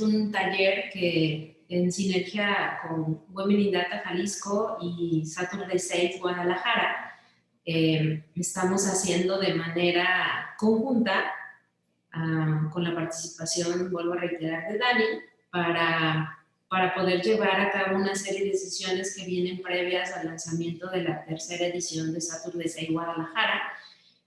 un taller que en sinergia con Women in Data Jalisco y Saturday Sales Guadalajara estamos haciendo de manera conjunta con la participación, vuelvo a reiterar, de Dani, para poder llevar a cabo una serie de sesiones que vienen previas al lanzamiento de la tercera edición de Saturday Sales Guadalajara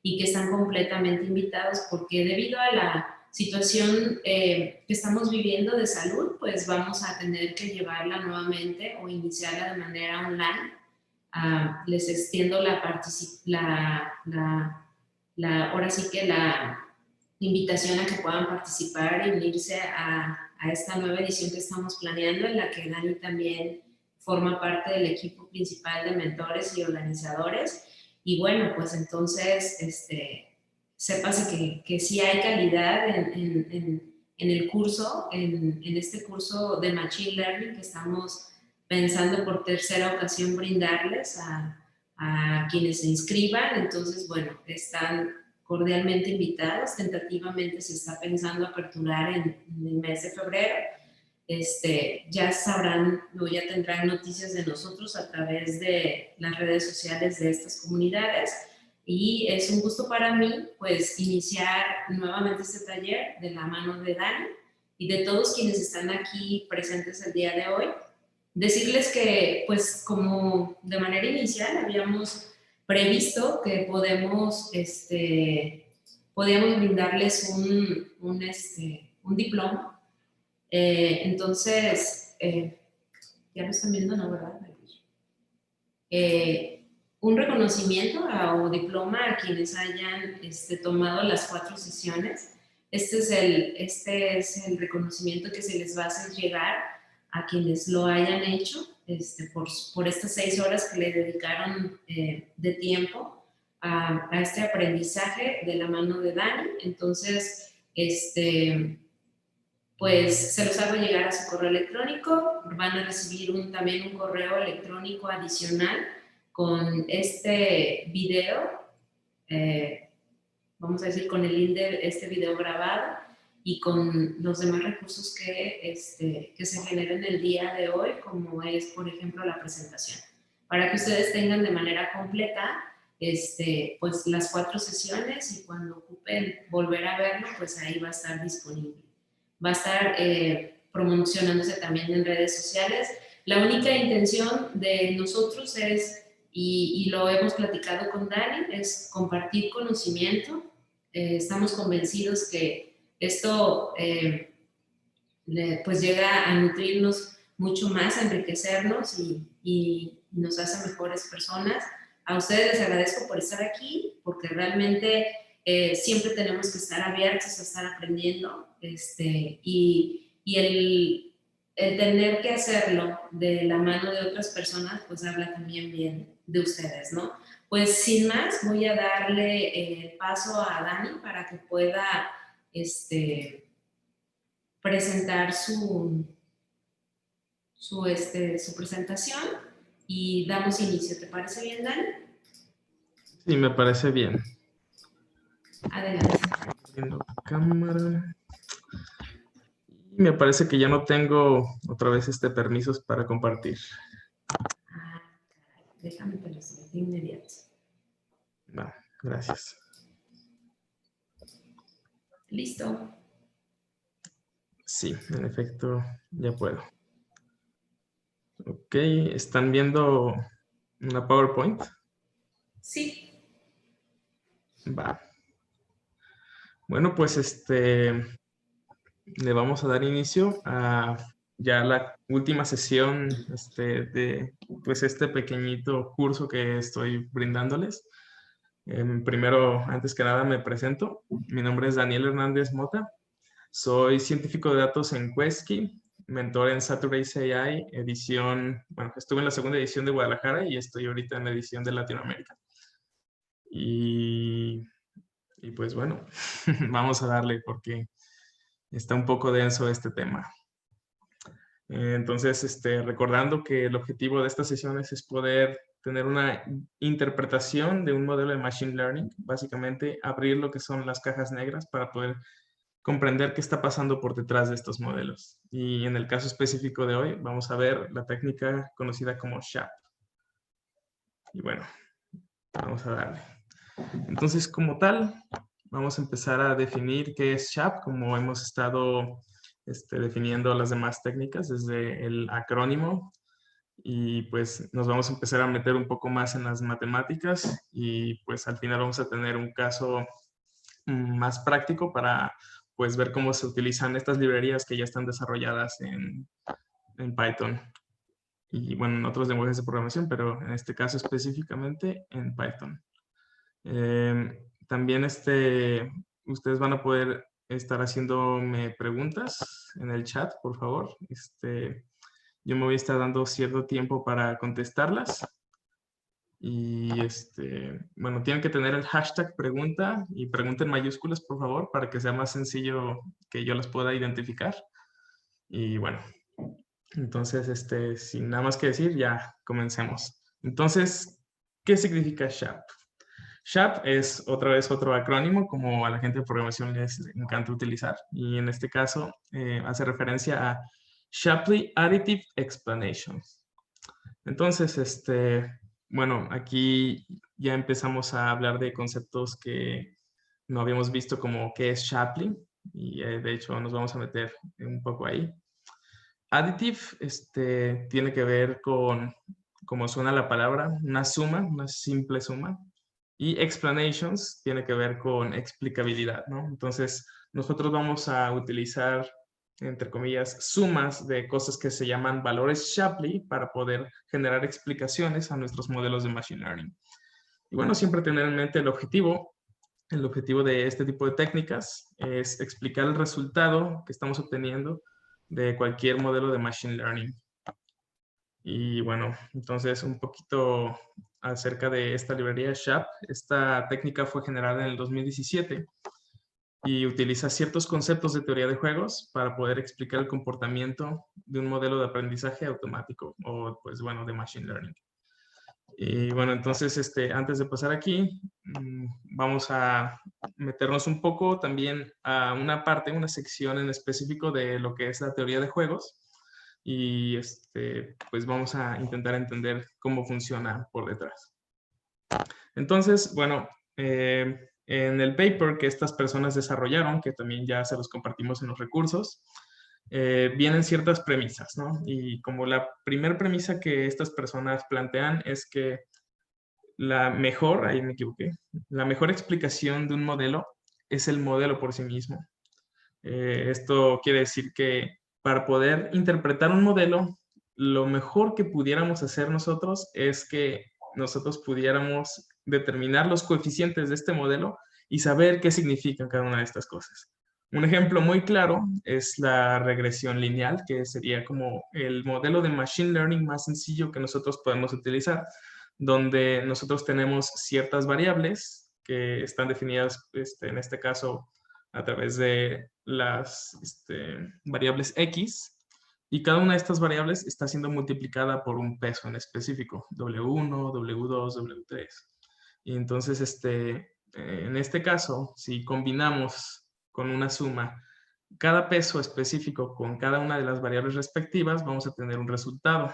y que están completamente invitados porque debido a la situación que estamos viviendo de salud, pues vamos a tener que llevarla nuevamente o iniciarla de manera online. Les extiendo ahora sí que la invitación a que puedan participar y unirse a esta nueva edición que estamos planeando, en la que Dani también forma parte del equipo principal de mentores y organizadores. Y bueno, pues entonces, sépase que sí hay calidad en el curso, en este curso de Machine Learning que estamos pensando por tercera ocasión brindarles a quienes se inscriban. Entonces, bueno, están cordialmente invitados. Tentativamente se está pensando aperturar en el mes de febrero. Ya sabrán o ya tendrán noticias de nosotros a través de las redes sociales de estas comunidades. Y es un gusto para mí, pues, iniciar nuevamente este taller de la mano de Dani y de todos quienes están aquí presentes el día de hoy. Decirles que, pues, como de manera inicial habíamos previsto que podíamos brindarles un diploma. Entonces, ya lo están viendo, ¿no? ¿Verdad? Un reconocimiento o diploma a quienes hayan tomado las 4 sesiones. Este es el reconocimiento que se les va a hacer llegar a quienes lo hayan hecho por estas 6 horas que le dedicaron de tiempo a este aprendizaje de la mano de Dani. Entonces, pues se los hago llegar a su correo electrónico. Van a recibir también un correo electrónico adicional con este video, vamos a decir con el link de este video grabado y con los demás recursos que se generen el día de hoy, como es, por ejemplo, la presentación. Para que ustedes tengan de manera completa pues las 4 sesiones y cuando ocupen volver a verlo, pues ahí va a estar disponible. Va a estar promocionándose también en redes sociales. La única intención de nosotros es, y lo hemos platicado con Dani, es compartir conocimiento. Estamos convencidos que esto pues llega a nutrirnos mucho más, a enriquecernos y nos hace mejores personas. A ustedes les agradezco por estar aquí, porque realmente siempre tenemos que estar abiertos a estar aprendiendo, y el tener que hacerlo de la mano de otras personas, pues habla también bien de ustedes, ¿no? Pues sin más, voy a darle paso a Dani para que pueda presentar su presentación y damos inicio. ¿Te parece bien, Dani? Sí, me parece bien. Adelante. Viendo cámara. Y me parece que ya no tengo otra vez permisos para compartir. Déjame te lo subir de inmediato. Va, gracias. Listo. Sí, en efecto, ya puedo. Ok, ¿están viendo una PowerPoint? Sí. Va. Bueno, pues le vamos a dar inicio a ya la última sesión de pues este pequeñito curso que estoy brindándoles. Primero, antes que nada, me presento. Mi nombre es Daniel Hernández Mota. Soy científico de datos en Quesky, mentor en Saturday's AI, edición, bueno, estuve en la segunda edición de Guadalajara y estoy ahorita en la edición de Latinoamérica. Y pues bueno, vamos a darle porque está un poco denso este tema. Entonces, recordando que el objetivo de estas sesiones es poder tener una interpretación de un modelo de Machine Learning, básicamente abrir lo que son las cajas negras para poder comprender qué está pasando por detrás de estos modelos. Y en el caso específico de hoy, vamos a ver la técnica conocida como SHAP. Y bueno, vamos a darle. Entonces, como tal, vamos a empezar a definir qué es SHAP, como hemos estado definiendo las demás técnicas desde el acrónimo. Y pues nos vamos a empezar a meter un poco más en las matemáticas y pues al final vamos a tener un caso más práctico para pues ver cómo se utilizan estas librerías que ya están desarrolladas en Python y bueno, en otros lenguajes de programación, pero en este caso específicamente en Python. También ustedes van a poder estar haciéndome preguntas en el chat, por favor. Yo me voy a estar dando cierto tiempo para contestarlas. Y bueno, tienen que tener el hashtag pregunta y pregunta en mayúsculas, por favor, para que sea más sencillo que yo las pueda identificar. Y bueno, entonces, sin nada más que decir, ya comencemos. Entonces, ¿qué significa SHAP? SHAP es otra vez otro acrónimo, como a la gente de programación les encanta utilizar. Y en este caso, hace referencia a Shapley Additive Explanation. Entonces, bueno, aquí ya empezamos a hablar de conceptos que no habíamos visto como qué es Shapley y de hecho nos vamos a meter un poco ahí. Additive tiene que ver con, como suena la palabra, una suma, una simple suma. Y explanations tiene que ver con explicabilidad, ¿no? Entonces, nosotros vamos a utilizar, entre comillas, sumas de cosas que se llaman valores Shapley para poder generar explicaciones a nuestros modelos de Machine Learning. Y bueno, siempre tener en mente el objetivo. El objetivo de este tipo de técnicas es explicar el resultado que estamos obteniendo de cualquier modelo de Machine Learning. Y bueno, entonces un poquito acerca de esta librería SHAP. Esta técnica fue generada en el 2017 y utiliza ciertos conceptos de teoría de juegos para poder explicar el comportamiento de un modelo de aprendizaje automático o pues bueno, de Machine Learning. Y bueno, entonces antes de pasar aquí, vamos a meternos un poco también a una sección en específico de lo que es la teoría de juegos y pues vamos a intentar entender cómo funciona por detrás. Entonces, bueno, en el paper que estas personas desarrollaron, que también ya se los compartimos en los recursos, vienen ciertas premisas, ¿no? Y como la primera premisa que estas personas plantean es que ahí me equivoqué, la mejor explicación de un modelo es el modelo por sí mismo. Esto quiere decir que para poder interpretar un modelo, lo mejor que pudiéramos hacer nosotros es que nosotros pudiéramos determinar los coeficientes de este modelo y saber qué significan cada una de estas cosas. Un ejemplo muy claro es la regresión lineal, que sería como el modelo de Machine Learning más sencillo que nosotros podemos utilizar, donde nosotros tenemos ciertas variables que están definidas, en este caso, a través de las variables X, y cada una de estas variables está siendo multiplicada por un peso en específico, W1, W2, W3. Y entonces, en este caso, si combinamos con una suma cada peso específico con cada una de las variables respectivas, vamos a tener un resultado.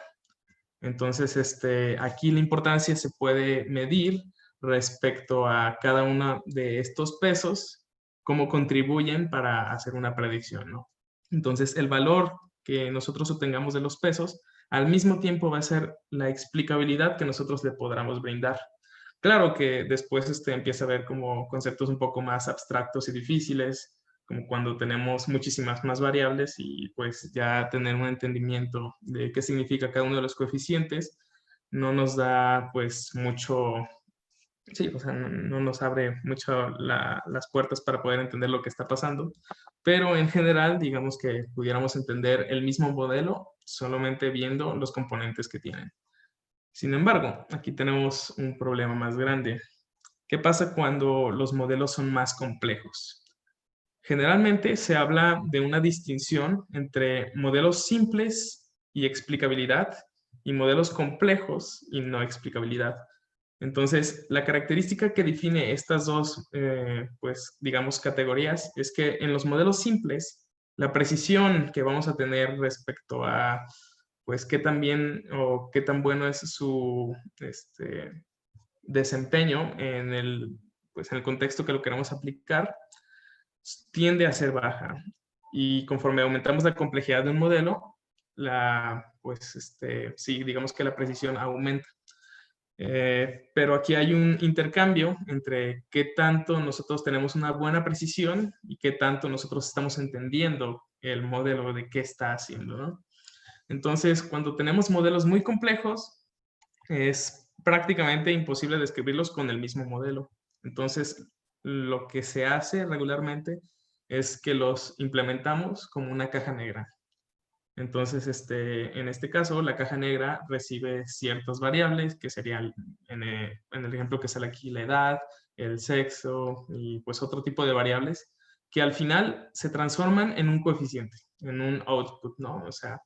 Entonces, aquí la importancia se puede medir respecto a cada uno de estos pesos, cómo contribuyen para hacer una predicción, ¿no? Entonces, el valor que nosotros obtengamos de los pesos, al mismo tiempo va a ser la explicabilidad que nosotros le podamos brindar. Claro que después empieza a haber como conceptos un poco más abstractos y difíciles, como cuando tenemos muchísimas más variables y pues ya tener un entendimiento de qué significa cada uno de los coeficientes no nos da pues mucho, sí, o sea, no nos abre mucho las puertas para poder entender lo que está pasando, pero en general digamos que pudiéramos entender el mismo modelo solamente viendo los componentes que tienen. Sin embargo, aquí tenemos un problema más grande. ¿Qué pasa cuando los modelos son más complejos? Generalmente se habla de una distinción entre modelos simples y explicabilidad y modelos complejos y no explicabilidad. Entonces, la característica que define estas dos, pues, digamos, categorías es que en los modelos simples, la precisión que vamos a tener respecto a, pues, qué tan bien o qué tan bueno es su desempeño en pues, en el contexto que lo queremos aplicar, tiende a ser baja. Y conforme aumentamos la complejidad de un modelo, sí, digamos que la precisión aumenta. Pero aquí hay un intercambio entre qué tanto nosotros tenemos una buena precisión y qué tanto nosotros estamos entendiendo el modelo de qué está haciendo, ¿no? Entonces, cuando tenemos modelos muy complejos, es prácticamente imposible describirlos con el mismo modelo. Entonces, lo que se hace regularmente es que los implementamos como una caja negra. Entonces, en este caso, la caja negra recibe ciertas variables, que serían, en el ejemplo que sale aquí, la edad, el sexo y pues otro tipo de variables, que al final se transforman en un coeficiente, en un output, ¿no? O sea,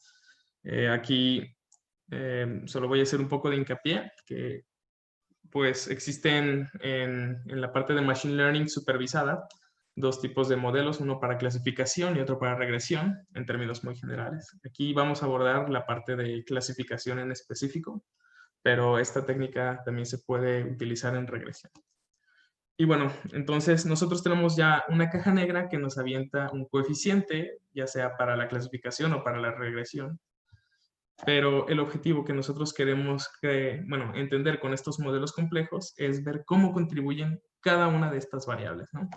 aquí solo voy a hacer un poco de hincapié, que pues existen en la parte de Machine Learning supervisada dos tipos de modelos, uno para clasificación y otro para regresión, en términos muy generales. Aquí vamos a abordar la parte de clasificación en específico, pero esta técnica también se puede utilizar en regresión. Y bueno, entonces nosotros tenemos ya una caja negra que nos avienta un coeficiente, ya sea para la clasificación o para la regresión. Pero el objetivo que nosotros queremos entender con estos modelos complejos es ver cómo contribuyen cada una de estas variables, ¿no?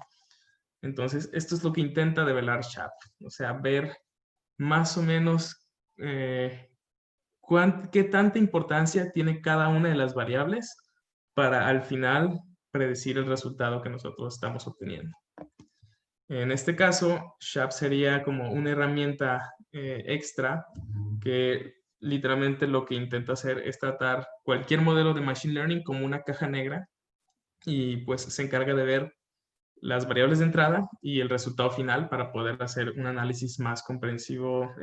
Entonces, esto es lo que intenta develar SHAP, o sea, ver más o menos qué tanta importancia tiene cada una de las variables para al final predecir el resultado que nosotros estamos obteniendo. En este caso, SHAP sería como una herramienta extra que literalmente lo que intenta hacer es tratar cualquier modelo de Machine Learning como una caja negra y pues se encarga de ver las variables de entrada y el resultado final para poder hacer un análisis más comprensivo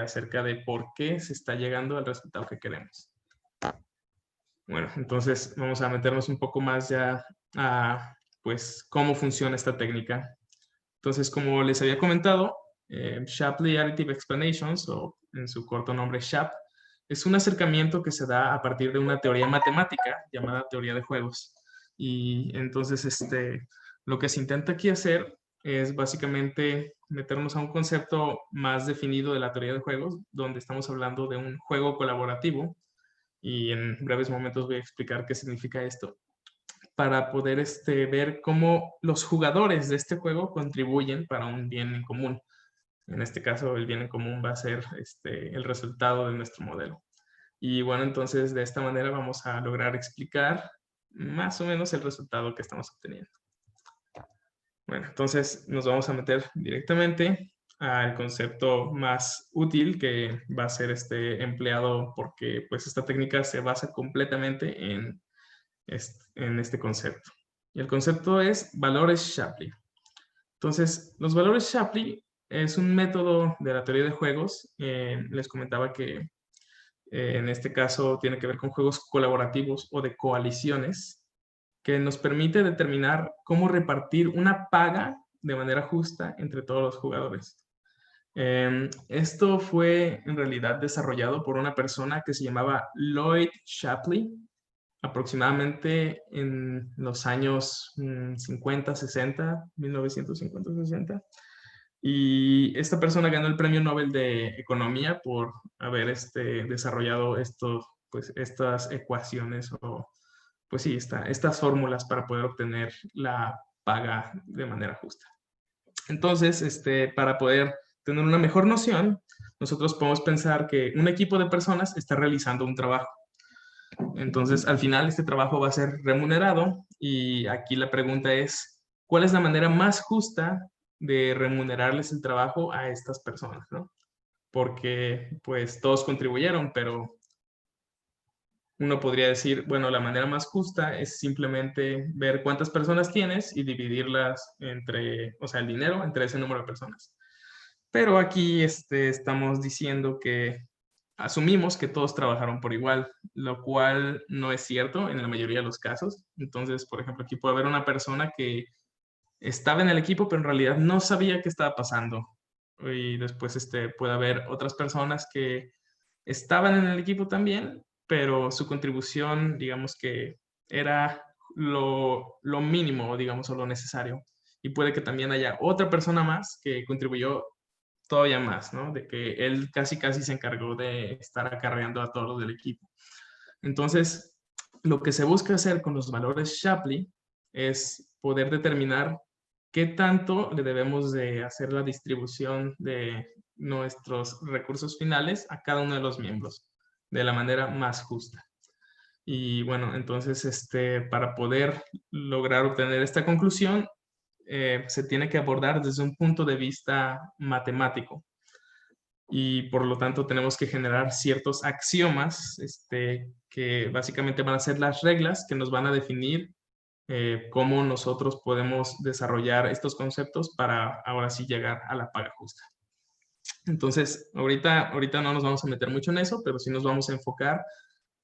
acerca de por qué se está llegando al resultado que queremos. Bueno, entonces vamos a meternos un poco más ya a pues cómo funciona esta técnica. Entonces, como les había comentado, Shapley Additive Explanations, o en su corto nombre SHAP, es un acercamiento que se da a partir de una teoría matemática llamada teoría de juegos. Y entonces, lo que se intenta aquí hacer es básicamente meternos a un concepto más definido de la teoría de juegos, donde estamos hablando de un juego colaborativo, y en breves momentos voy a explicar qué significa esto, para poder ver cómo los jugadores de este juego contribuyen para un bien en común. En este caso, el bien en común va a ser el resultado de nuestro modelo. Y bueno, entonces de esta manera vamos a lograr explicar más o menos el resultado que estamos obteniendo. Bueno, entonces nos vamos a meter directamente al concepto más útil que va a ser empleado, porque pues esta técnica se basa completamente en este concepto. Y el concepto es valores Shapley. Entonces, los valores Shapley es un método de la teoría de juegos. Les comentaba que en este caso tiene que ver con juegos colaborativos o de coaliciones, que nos permite determinar cómo repartir una paga de manera justa entre todos los jugadores. Esto fue en realidad desarrollado por una persona que se llamaba Lloyd Shapley, aproximadamente en los años 50, 60, 1950, 60. Y esta persona ganó el Premio Nobel de Economía por haber desarrollado estas ecuaciones o, pues sí, estas fórmulas para poder obtener la paga de manera justa. Entonces, para poder tener una mejor noción, nosotros podemos pensar que un equipo de personas está realizando un trabajo. Entonces, al final, este trabajo va a ser remunerado y aquí la pregunta es, ¿cuál es la manera más justa de remunerarles el trabajo a estas personas, ¿no? Porque, pues, todos contribuyeron, pero uno podría decir, bueno, la manera más justa es simplemente ver cuántas personas tienes y dividirlas entre, o sea, el dinero entre ese número de personas. Pero aquí estamos diciendo que asumimos que todos trabajaron por igual, lo cual no es cierto en la mayoría de los casos. Entonces, por ejemplo, aquí puede haber una persona que estaba en el equipo, pero en realidad no sabía qué estaba pasando. Y después puede haber otras personas que estaban en el equipo también, pero su contribución, digamos que era lo mínimo, digamos, o lo necesario. Y puede que también haya otra persona más que contribuyó todavía más, ¿no? De que él casi se encargó de estar acarreando a todos los del equipo. Entonces, lo que se busca hacer con los valores Shapley es poder determinar qué tanto le debemos de hacer la distribución de nuestros recursos finales a cada uno de los miembros de la manera más justa. Y bueno, entonces para poder lograr obtener esta conclusión, se tiene que abordar desde un punto de vista matemático. Y por lo tanto tenemos que generar ciertos axiomas que básicamente van a ser las reglas que nos van a definir cómo nosotros podemos desarrollar estos conceptos para ahora sí llegar a la paga justa. Entonces, ahorita no nos vamos a meter mucho en eso, pero sí nos vamos a enfocar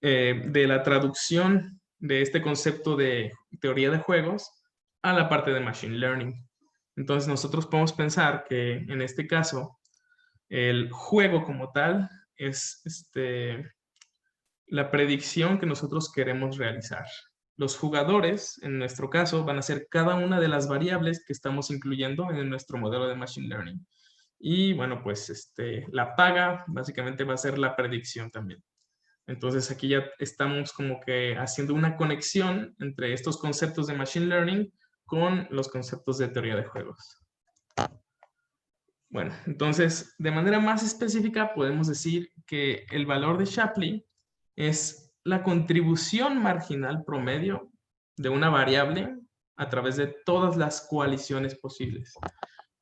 de la traducción de este concepto de teoría de juegos a la parte de Machine Learning. Entonces, nosotros podemos pensar que en este caso, el juego como tal es la predicción que nosotros queremos realizar. Los jugadores, en nuestro caso, van a ser cada una de las variables que estamos incluyendo en nuestro modelo de Machine Learning. Y bueno, pues la paga básicamente va a ser la predicción también. Entonces aquí ya estamos como que haciendo una conexión entre estos conceptos de Machine Learning con los conceptos de teoría de juegos. Bueno, entonces de manera más específica podemos decir que el valor de Shapley es la contribución marginal promedio de una variable a través de todas las coaliciones posibles.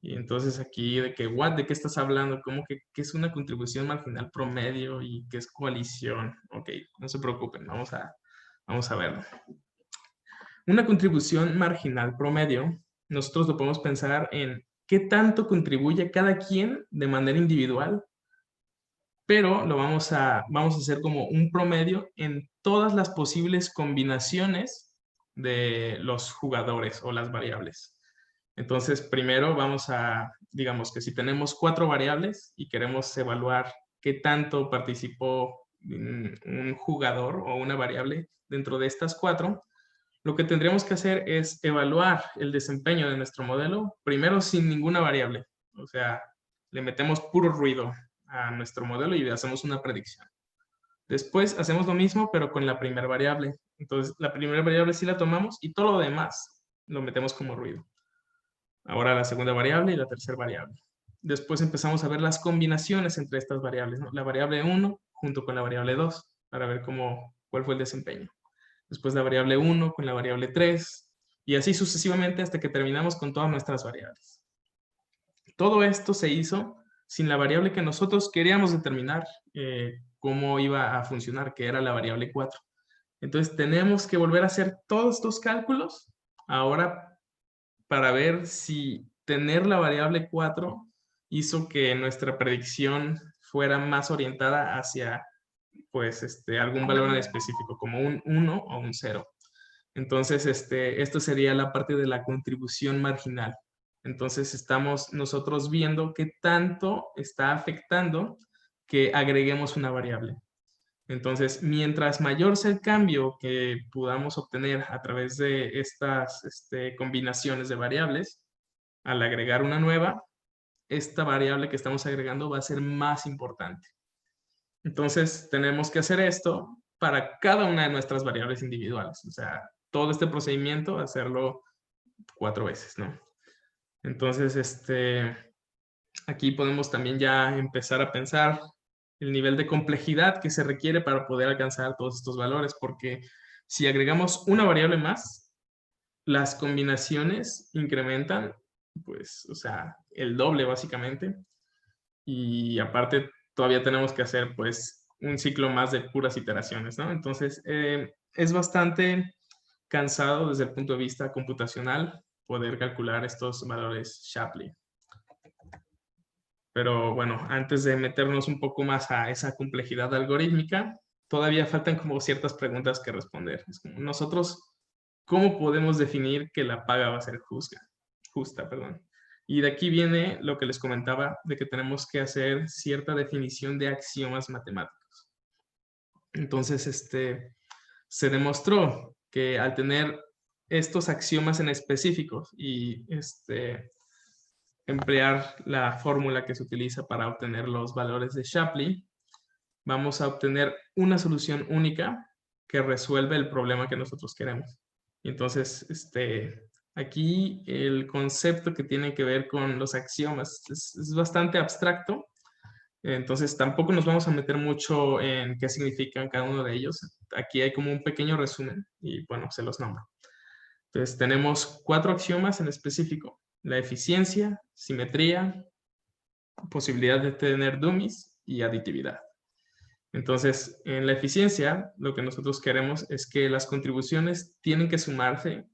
Y entonces aquí de que, ¿de qué estás hablando? ¿Cómo que qué es una contribución marginal promedio y qué es coalición? Ok, no se preocupen, vamos a verlo. Una contribución marginal promedio, nosotros lo podemos pensar en qué tanto contribuye cada quien de manera individual, pero lo vamos a hacer como un promedio en todas las posibles combinaciones de los jugadores o las variables. Entonces, primero vamos a, digamos que si tenemos 4 variables y queremos evaluar qué tanto participó un jugador o una variable dentro de estas 4, lo que tendríamos que hacer es evaluar el desempeño de nuestro modelo, primero sin ninguna variable. O sea, le metemos puro ruido a nuestro modelo y hacemos una predicción. Después hacemos lo mismo, pero con la primera variable. Entonces, la primera variable sí la tomamos y todo lo demás lo metemos como ruido. Ahora la segunda variable y la tercera variable. Después empezamos a ver las combinaciones entre estas variables, ¿no? La variable 1 junto con la variable 2 para ver cuál fue el desempeño. Después la variable 1 con la variable 3 y así sucesivamente hasta que terminamos con todas nuestras variables. Todo esto se hizo sin la variable que nosotros queríamos determinar cómo iba a funcionar, que era la variable 4. Entonces tenemos que volver a hacer todos estos cálculos ahora para ver si tener la variable 4 hizo que nuestra predicción fuera más orientada hacia pues algún valor en específico, como un 1 o un 0. Entonces, esto sería la parte de la contribución marginal. Entonces, estamos nosotros viendo qué tanto está afectando que agreguemos una variable. Entonces, mientras mayor sea el cambio que podamos obtener a través de estas combinaciones de variables, al agregar una nueva, esta variable que estamos agregando va a ser más importante. Entonces, tenemos que hacer esto para cada una de nuestras variables individuales. O sea, todo este procedimiento, hacerlo 4 veces, ¿no? Entonces, aquí podemos también ya empezar a pensar el nivel de complejidad que se requiere para poder alcanzar todos estos valores, porque si agregamos una variable más, las combinaciones incrementan, pues, o sea, el doble básicamente. Y aparte, todavía tenemos que hacer, pues, un ciclo más de puras iteraciones, ¿no? Entonces, es bastante cansado desde el punto de vista computacional poder calcular estos valores Shapley. Pero bueno, antes de meternos un poco más a esa complejidad algorítmica, todavía faltan como ciertas preguntas que responder. Es como nosotros, ¿cómo podemos definir que la paga va a ser justa, perdón? Y de aquí viene lo que les comentaba, de que tenemos que hacer cierta definición de axiomas matemáticos. Entonces, se demostró que al tener estos axiomas en específicos y emplear la fórmula que se utiliza para obtener los valores de Shapley, vamos a obtener una solución única que resuelve el problema que nosotros queremos. Entonces, aquí el concepto que tiene que ver con los axiomas es bastante abstracto, entonces tampoco nos vamos a meter mucho en qué significan cada uno de ellos. Aquí hay como un pequeño resumen y bueno, se los nombro. Entonces tenemos 4 axiomas en específico: la eficiencia, simetría, posibilidad de tener dummies y aditividad. Entonces, en la eficiencia, lo que nosotros queremos es que las contribuciones tienen que sumarse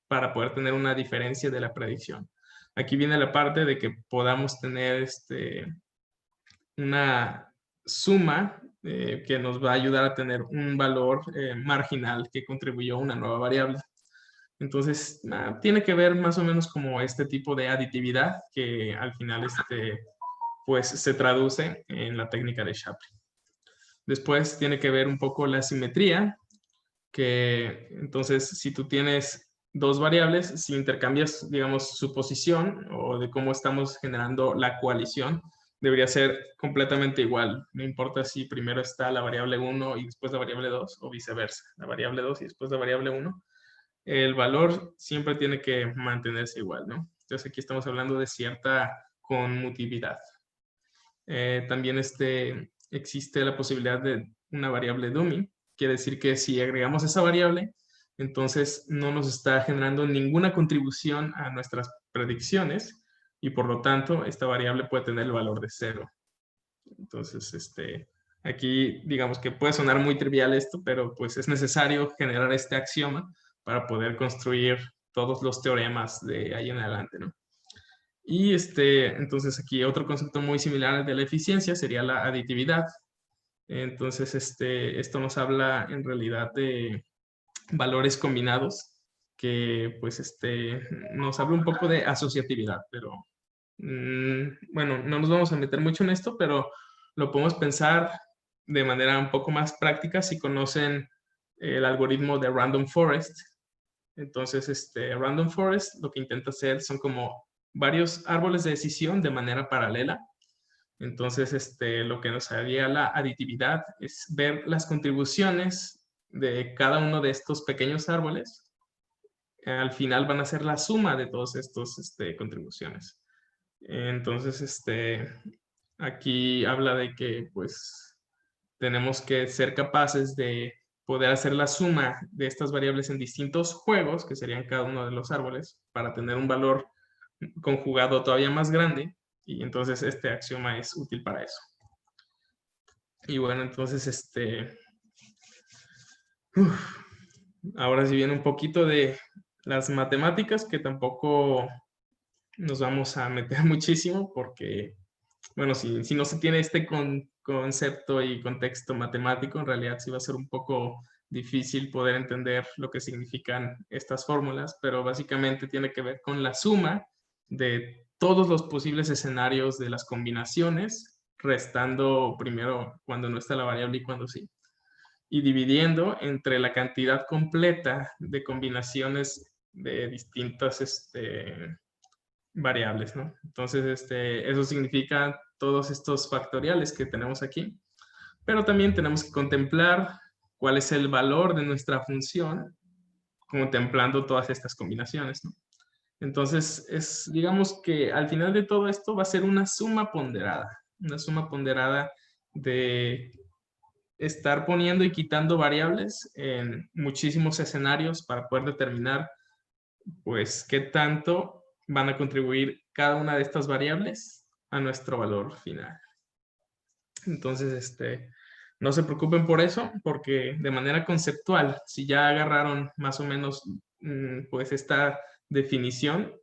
para poder tener una diferencia de la predicción. Aquí viene la parte de que podamos tener una suma que nos va a ayudar a tener un valor marginal que contribuyó a una nueva variable. Entonces, tiene que ver más o menos como este tipo de aditividad que al final pues, se traduce en la técnica de Shapley. Después tiene que ver un poco la simetría, que entonces si tú tienes 2 variables, si intercambias, digamos, su posición o de cómo estamos generando la coalición, debería ser completamente igual. No importa si primero está la variable 1 y después la variable 2 o viceversa, la variable 2 y después la variable 1. El valor siempre tiene que mantenerse igual, ¿no? Entonces aquí estamos hablando de cierta conmutatividad. También existe la posibilidad de una variable dummy. Quiere decir que si agregamos esa variable, entonces no nos está generando ninguna contribución a nuestras predicciones y por lo tanto esta variable puede tener el valor de 0. Entonces, aquí digamos que puede sonar muy trivial esto, pero pues es necesario generar este axioma para poder construir todos los teoremas de ahí en adelante, ¿no? Y entonces aquí otro concepto muy similar de la eficiencia sería la aditividad. Entonces, esto nos habla en realidad de valores combinados que pues nos habla un poco de asociatividad, pero bueno, no nos vamos a meter mucho en esto, pero lo podemos pensar de manera un poco más práctica si conocen el algoritmo de Random Forest. Entonces, Random Forest lo que intenta hacer son como varios árboles de decisión de manera paralela. Entonces, lo que nos haría la aditividad es ver las contribuciones de cada uno de estos pequeños árboles. Al final van a ser la suma de todas estas contribuciones. Entonces, aquí habla de que, pues, tenemos que ser capaces de poder hacer la suma de estas variables en distintos juegos, que serían cada uno de los árboles, para tener un valor conjugado todavía más grande, y entonces este axioma es útil para eso. Y bueno, entonces ahora sí viene un poquito de las matemáticas, que tampoco nos vamos a meter muchísimo, porque, bueno, si no se tiene este concepto y contexto matemático, en realidad sí va a ser un poco difícil poder entender lo que significan estas fórmulas, pero básicamente tiene que ver con la suma de todos los posibles escenarios de las combinaciones, restando primero cuando no está la variable y cuando sí, y dividiendo entre la cantidad completa de combinaciones de distintas variables, ¿no? Entonces, eso significa todos estos factoriales que tenemos aquí, pero también tenemos que contemplar cuál es el valor de nuestra función contemplando todas estas combinaciones, ¿no? Entonces, digamos que al final de todo esto va a ser una suma ponderada de estar poniendo y quitando variables en muchísimos escenarios para poder determinar, pues, qué tanto van a contribuir cada una de estas variables a nuestro valor final. Entonces, no se preocupen por eso, porque de manera conceptual, si ya agarraron más o menos pues esta definición,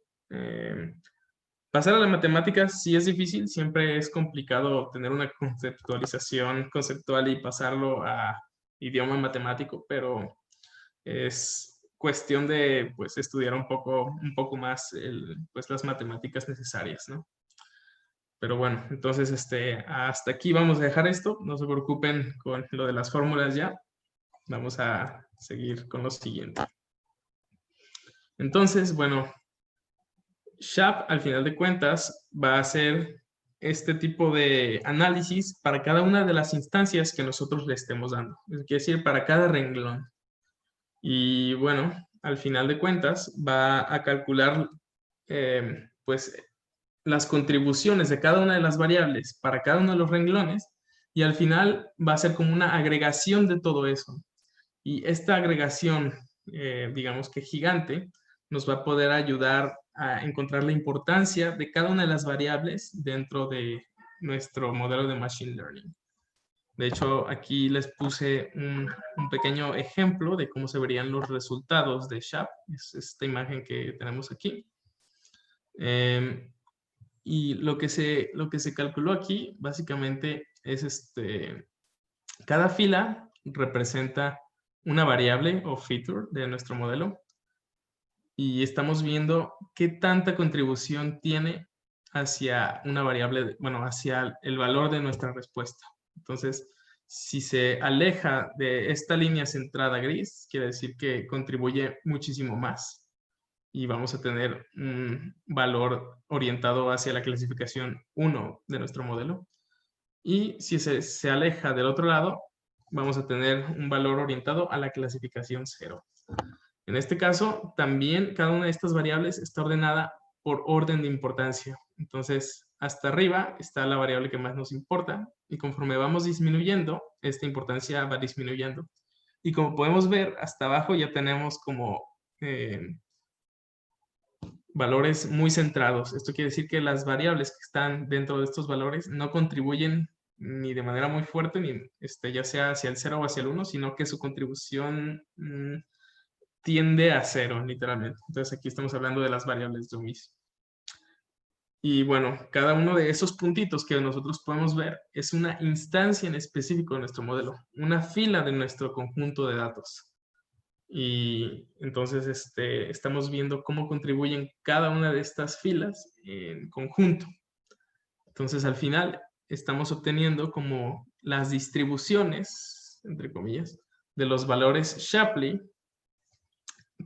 Pasar a la matemática sí es difícil, siempre es complicado tener una conceptualización conceptual y pasarlo a idioma matemático, pero es cuestión de pues, estudiar un poco más pues, las matemáticas necesarias, ¿no? Pero bueno, entonces hasta aquí vamos a dejar esto. No se preocupen con lo de las fórmulas ya. Vamos a seguir con lo siguiente. Entonces, bueno, SHAP al final de cuentas va a hacer este tipo de análisis para cada una de las instancias que nosotros le estemos dando. Es decir, para cada renglón. Y bueno, al final de cuentas va a calcular pues las contribuciones de cada una de las variables para cada uno de los renglones y al final va a ser como una agregación de todo eso. Y esta agregación, digamos que gigante, nos va a poder ayudar a encontrar la importancia de cada una de las variables dentro de nuestro modelo de Machine Learning. De hecho, aquí les puse un pequeño ejemplo de cómo se verían los resultados de SHAP. Es esta imagen que tenemos aquí. Y lo que se calculó aquí, básicamente, es cada fila representa una variable o feature de nuestro modelo. Y estamos viendo qué tanta contribución tiene hacia una variable, bueno, hacia el valor de nuestra respuesta. Entonces, si se aleja de esta línea centrada gris, quiere decir que contribuye muchísimo más. Y vamos a tener un valor orientado hacia la clasificación 1 de nuestro modelo. Y si se aleja del otro lado, vamos a tener un valor orientado a la clasificación 0. En este caso, también cada una de estas variables está ordenada por orden de importancia. Entonces, hasta arriba está la variable que más nos importa y conforme vamos disminuyendo, esta importancia va disminuyendo. Y como podemos ver, hasta abajo ya tenemos como valores muy centrados. Esto quiere decir que las variables que están dentro de estos valores no contribuyen ni de manera muy fuerte, ni ya sea hacia el 0 o hacia el 1, sino que su contribución tiende a 0, literalmente. Entonces aquí estamos hablando de las variables de omiso. Y bueno, cada uno de esos puntitos que nosotros podemos ver es una instancia en específico de nuestro modelo, una fila de nuestro conjunto de datos. Y entonces estamos viendo cómo contribuyen cada una de estas filas en conjunto. Entonces al final estamos obteniendo como las distribuciones, entre comillas, de los valores Shapley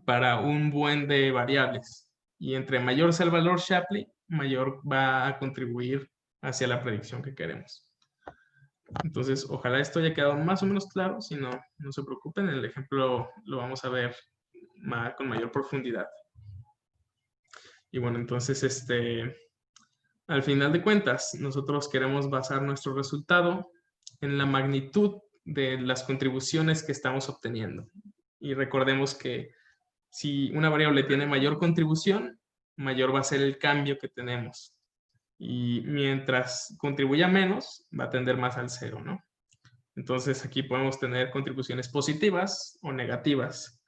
para un buen de variables. Y entre mayor sea el valor Shapley, mayor va a contribuir hacia la predicción que queremos. Entonces, ojalá esto haya quedado más o menos claro. Si no, no se preocupen, el ejemplo lo vamos a ver con mayor profundidad. Y bueno, entonces, al final de cuentas, nosotros queremos basar nuestro resultado en la magnitud de las contribuciones que estamos obteniendo. Y recordemos que si una variable tiene mayor contribución, mayor va a ser el cambio que tenemos. Y mientras contribuya menos, va a tender más al 0, ¿no? Entonces aquí podemos tener contribuciones positivas o negativas,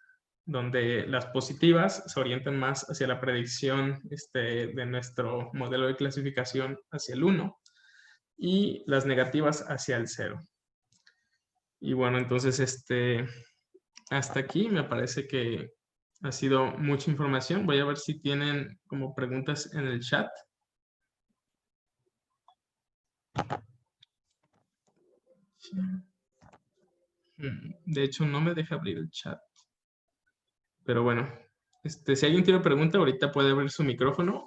donde las positivas se orientan más hacia la predicción de nuestro modelo de clasificación hacia el 1 y las negativas hacia el 0. Y bueno, entonces hasta aquí me parece que ha sido mucha información. Voy a ver si tienen como preguntas en el chat. De hecho, no me deja abrir el chat. Pero bueno, si alguien tiene pregunta, ahorita puede abrir su micrófono.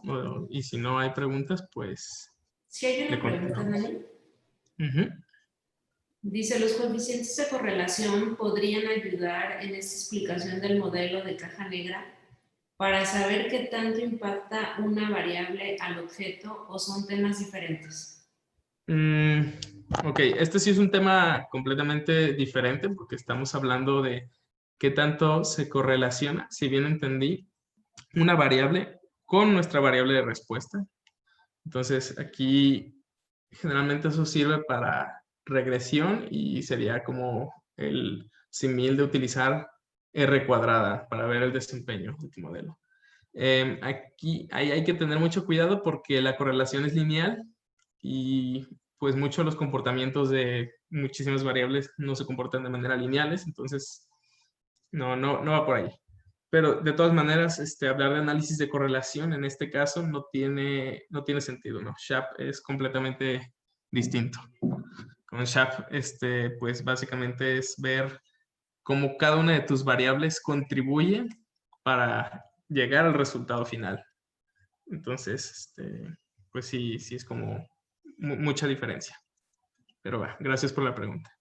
Y si no hay preguntas, pues... Si hay una pregunta, Dani. Dice, ¿los coeficientes de correlación podrían ayudar en esta explicación del modelo de caja negra para saber qué tanto impacta una variable al objeto o son temas diferentes? Ok, este sí es un tema completamente diferente porque estamos hablando de qué tanto se correlaciona, si bien entendí, una variable con nuestra variable de respuesta. Entonces aquí generalmente eso sirve para regresión y sería como el símil de utilizar R cuadrada para ver el desempeño de tu modelo. Ahí hay que tener mucho cuidado porque la correlación es lineal y pues muchos de los comportamientos de muchísimas variables no se comportan de manera lineales, entonces no va por ahí. Pero de todas maneras, hablar de análisis de correlación en este caso no tiene sentido, ¿no? SHAP es completamente distinto. Con SHAP, pues básicamente es ver cómo cada una de tus variables contribuye para llegar al resultado final. Entonces, pues sí es como mucha diferencia. Pero bueno, gracias por la pregunta.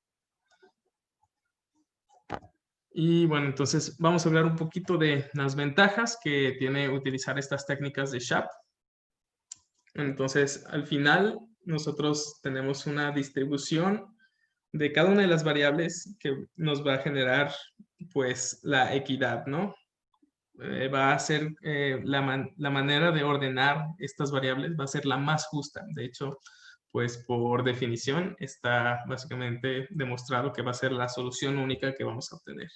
Y bueno, entonces vamos a hablar un poquito de las ventajas que tiene utilizar estas técnicas de SHAP. Entonces, al final, nosotros tenemos una distribución de cada una de las variables que nos va a generar, pues, la equidad, ¿no? Va a ser la manera de ordenar estas variables va a ser la más justa. De hecho, pues por definición está básicamente demostrado que va a ser la solución única que vamos a obtener.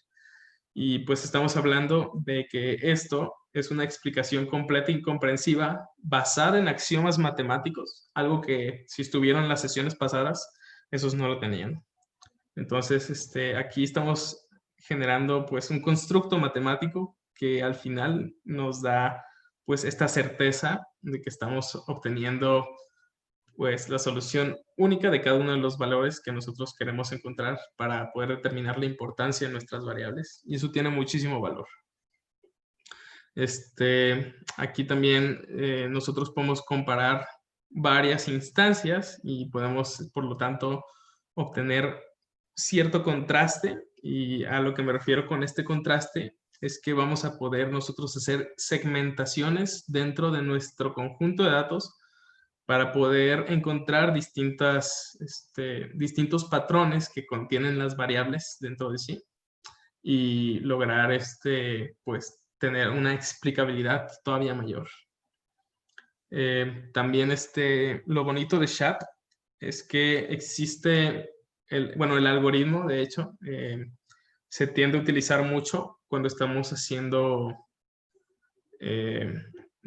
Y pues estamos hablando de que esto es una explicación completa y comprensiva basada en axiomas matemáticos, algo que si estuvieron en las sesiones pasadas, esos no lo tenían. Entonces, aquí estamos generando pues un constructo matemático que al final nos da pues esta certeza de que estamos obteniendo pues la solución única de cada uno de los valores que nosotros queremos encontrar para poder determinar la importancia de nuestras variables. Y eso tiene muchísimo valor. Aquí también nosotros podemos comparar varias instancias y podemos, por lo tanto, obtener cierto contraste. Y a lo que me refiero con este contraste es que vamos a poder nosotros hacer segmentaciones dentro de nuestro conjunto de datos para poder encontrar distintos patrones que contienen las variables dentro de sí y lograr pues, tener una explicabilidad todavía mayor. También lo bonito de SHAP es que existe, el algoritmo, de hecho, se tiende a utilizar mucho cuando estamos haciendo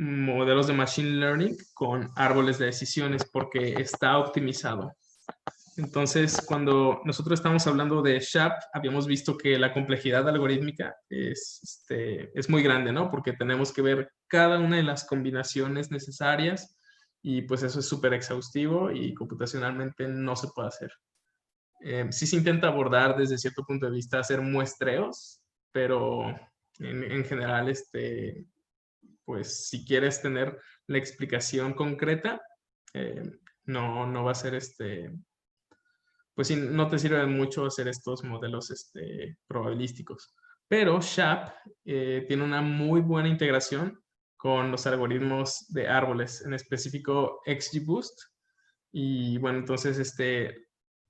modelos de Machine Learning con árboles de decisiones porque está optimizado. Entonces, cuando nosotros estamos hablando de SHAP, habíamos visto que la complejidad algorítmica es muy grande, ¿no? Porque tenemos que ver cada una de las combinaciones necesarias y pues eso es súper exhaustivo y computacionalmente no se puede hacer. Sí se intenta abordar desde cierto punto de vista hacer muestreos, pero en general, pues si quieres tener la explicación concreta, no va a ser pues sí, no te sirve mucho hacer estos modelos probabilísticos. Pero SHAP tiene una muy buena integración con los algoritmos de árboles, en específico XGBoost. Y bueno, entonces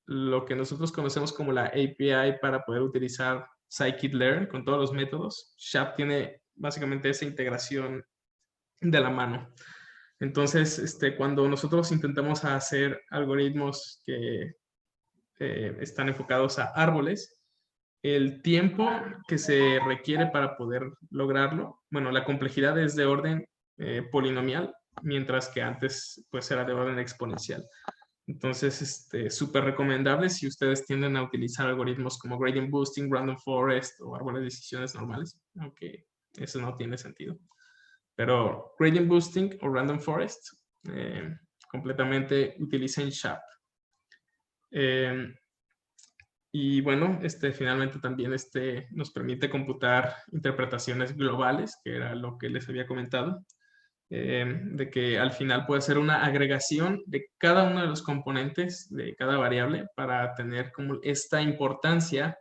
lo que nosotros conocemos como la API para poder utilizar scikit-learn con todos los métodos, SHAP tiene básicamente esa integración de la mano. Entonces, cuando nosotros intentamos hacer algoritmos que están enfocados a árboles, el tiempo que se requiere para poder lograrlo, bueno, la complejidad es de orden polinomial, mientras que antes pues era de orden exponencial. Entonces, súper recomendable si ustedes tienden a utilizar algoritmos como gradient boosting, random forest o árboles de decisiones normales, aunque eso no tiene sentido. Pero gradient boosting o random forest completamente utilicen SHAP. Y bueno, finalmente también nos permite computar interpretaciones globales, que era lo que les había comentado, de que al final puede ser una agregación de cada uno de los componentes de cada variable para tener como esta importancia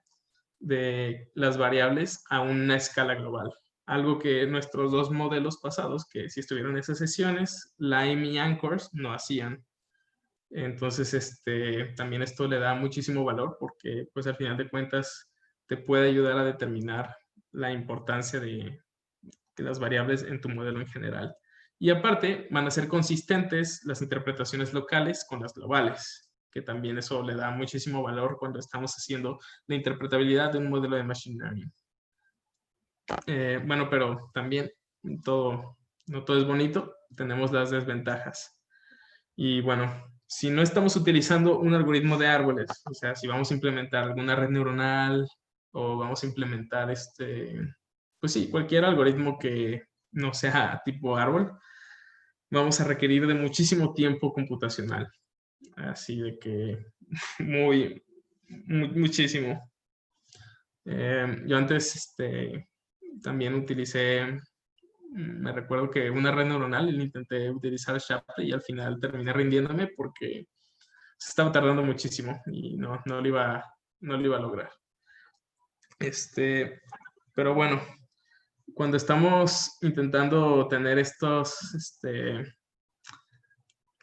de las variables a una escala global. Algo que nuestros dos modelos pasados, que si estuvieron en esas sesiones, Lime y Anchors, no hacían. Entonces, también esto le da muchísimo valor porque, pues, al final de cuentas, te puede ayudar a determinar la importancia de las variables en tu modelo en general. Y aparte, van a ser consistentes las interpretaciones locales con las globales, que también eso le da muchísimo valor cuando estamos haciendo la interpretabilidad de un modelo de Machine Learning. Bueno, pero también todo no todo es bonito, tenemos las desventajas. Y bueno, si no estamos utilizando un algoritmo de árboles, o sea, si vamos a implementar alguna red neuronal o vamos a implementar pues sí, cualquier algoritmo que no sea tipo árbol, vamos a requerir de muchísimo tiempo computacional. Así de que muchísimo. Yo antes también utilicé, me recuerdo que una red neuronal, intenté utilizar Shapley y al final terminé rindiéndome porque se estaba tardando muchísimo y no lo iba a lograr. Pero bueno, cuando estamos intentando tener estos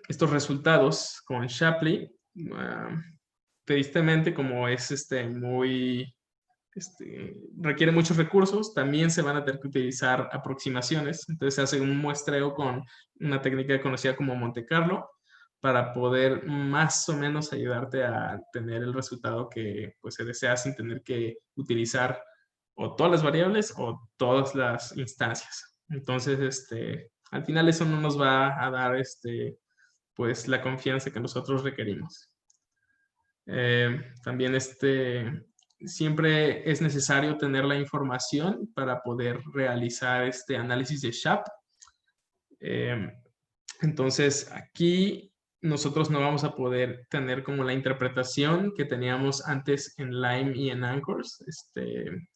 resultados con Shapley, tristemente, como es requiere muchos recursos, también se van a tener que utilizar aproximaciones. Entonces se hace un muestreo con una técnica conocida como Monte Carlo para poder más o menos ayudarte a tener el resultado que pues, se desea sin tener que utilizar o todas las variables o todas las instancias. Entonces, al final eso no nos va a dar pues la confianza que nosotros requerimos. También siempre es necesario tener la información para poder realizar este análisis de SHAP. Entonces aquí nosotros no vamos a poder tener como la interpretación que teníamos antes en Lime y en Anchors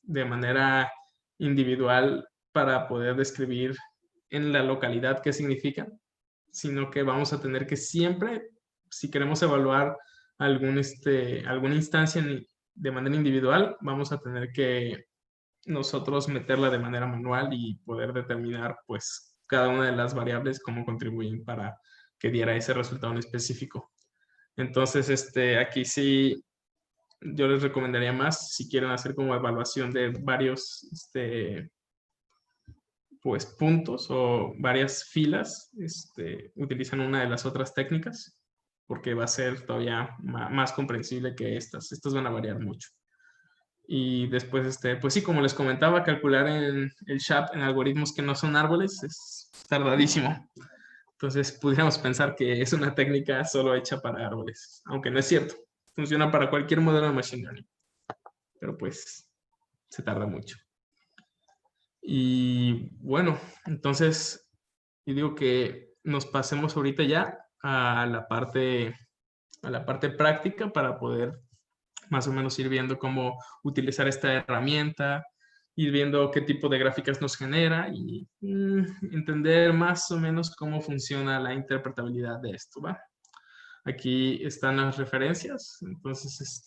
de manera individual para poder describir en la localidad qué significan, sino que vamos a tener que siempre, si queremos evaluar alguna instancia de manera individual, vamos a tener que nosotros meterla de manera manual y poder determinar pues cada una de las variables cómo contribuyen para que diera ese resultado en específico. Entonces, aquí sí yo les recomendaría más si quieren hacer como evaluación de varios pues puntos o varias filas, utilizan una de las otras técnicas porque va a ser todavía más comprensible que estas. Estas van a variar mucho. Y después, pues sí, como les comentaba, calcular en el SHAP en algoritmos que no son árboles es tardadísimo. Entonces, pudiéramos pensar que es una técnica solo hecha para árboles, aunque no es cierto. Funciona para cualquier modelo de Machine Learning. Pero pues, se tarda mucho. Y bueno, entonces, yo digo que nos pasemos ahorita ya a la parte práctica para poder más o menos ir viendo cómo utilizar esta herramienta, ir viendo qué tipo de gráficas nos genera y entender más o menos cómo funciona la interpretabilidad de esto, ¿va? Aquí están las referencias. Entonces,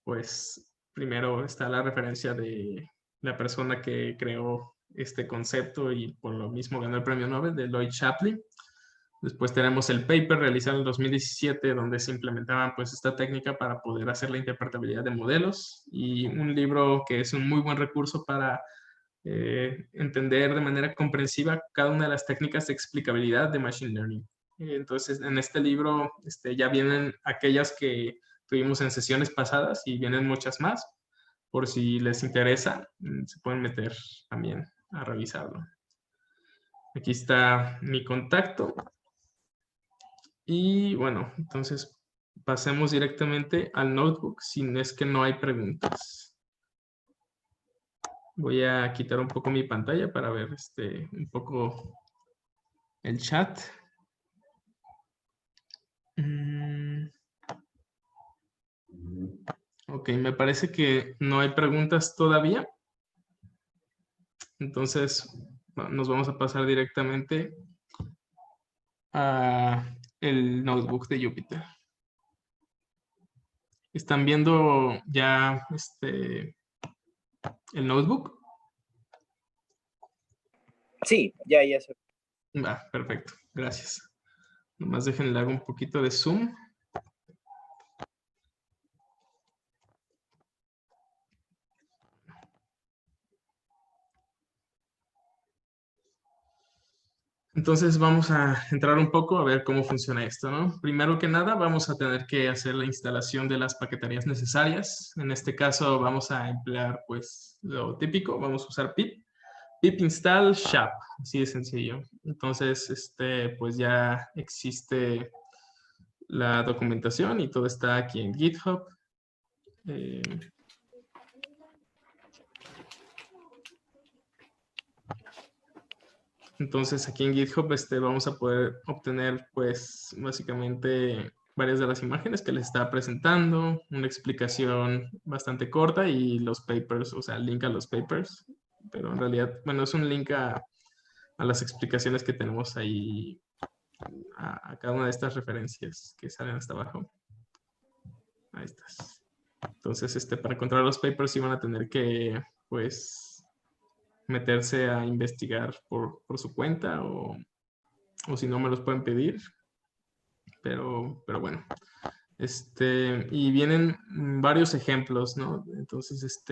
pues primero está la referencia de la persona que creó este concepto y por lo mismo ganó el premio Nobel, de Lloyd Shapley. Después tenemos el paper realizado en el 2017 donde se implementaba pues esta técnica para poder hacer la interpretabilidad de modelos y un libro que es un muy buen recurso para entender de manera comprensiva cada una de las técnicas de explicabilidad de Machine Learning. Entonces, en este libro ya vienen aquellas que tuvimos en sesiones pasadas y vienen muchas más. Por si les interesa, se pueden meter también a revisarlo. Aquí está mi contacto. Y bueno, entonces pasemos directamente al notebook si es que no hay preguntas. Voy a quitar un poco mi pantalla para ver un poco el chat. Ok, me parece que no hay preguntas todavía. Entonces nos vamos a pasar directamente a el notebook de Jupyter. ¿Están viendo ya el notebook? Sí, ya se. Perfecto, gracias. Nomás déjenle hago un poquito de zoom. Entonces vamos a entrar un poco a ver cómo funciona esto, ¿no? Primero que nada vamos a tener que hacer la instalación de las paqueterías necesarias. En este caso vamos a emplear pues lo típico, vamos a usar pip pip install SHAP, así de sencillo. Entonces, pues ya existe la documentación y todo está aquí en GitHub. Entonces aquí en GitHub vamos a poder obtener pues básicamente varias de las imágenes que les estaba presentando, una explicación bastante corta y los papers, o sea, el link a los papers, pero en realidad, bueno, es un link a las explicaciones que tenemos ahí, a cada una de estas referencias que salen hasta abajo. Ahí estás. Entonces, para encontrar los papers sí van a tener que, pues, meterse a investigar por su cuenta o si no me los pueden pedir. Pero bueno. Y vienen varios ejemplos, ¿no? Entonces,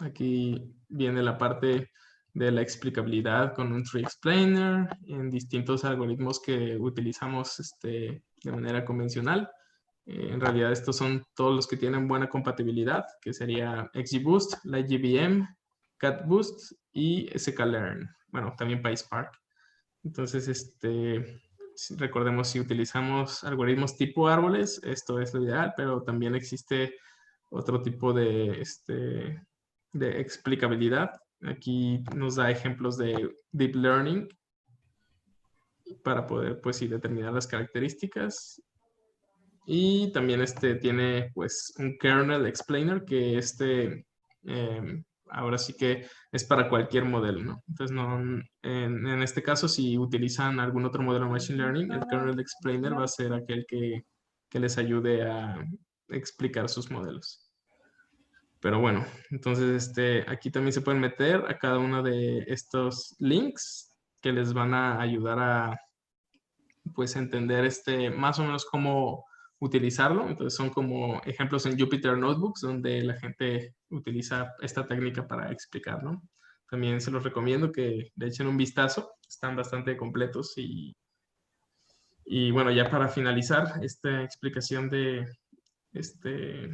aquí viene la parte de la explicabilidad con un tree explainer en distintos algoritmos que utilizamos de manera convencional. En realidad estos son todos los que tienen buena compatibilidad, que sería XGBoost, LightGBM, CatBoost y sklearn. Bueno, también PySpark. Entonces, recordemos, si utilizamos algoritmos tipo árboles, esto es lo ideal, pero también existe otro tipo de explicabilidad. Aquí nos da ejemplos de deep learning para poder, pues, sí, determinar las características. Y también tiene, pues, un kernel explainer que ahora sí que es para cualquier modelo, ¿no? Entonces, no, en este caso, si utilizan algún otro modelo de Machine Learning, el kernel explainer va a ser aquel que les ayude a explicar sus modelos. Pero bueno, entonces aquí también se pueden meter a cada uno de estos links que les van a ayudar a, pues, entender más o menos cómo utilizarlo. Entonces son como ejemplos en Jupyter Notebooks donde la gente utiliza esta técnica para explicar, ¿no? También se los recomiendo que le echen un vistazo. Están bastante completos y bueno, ya para finalizar esta explicación de este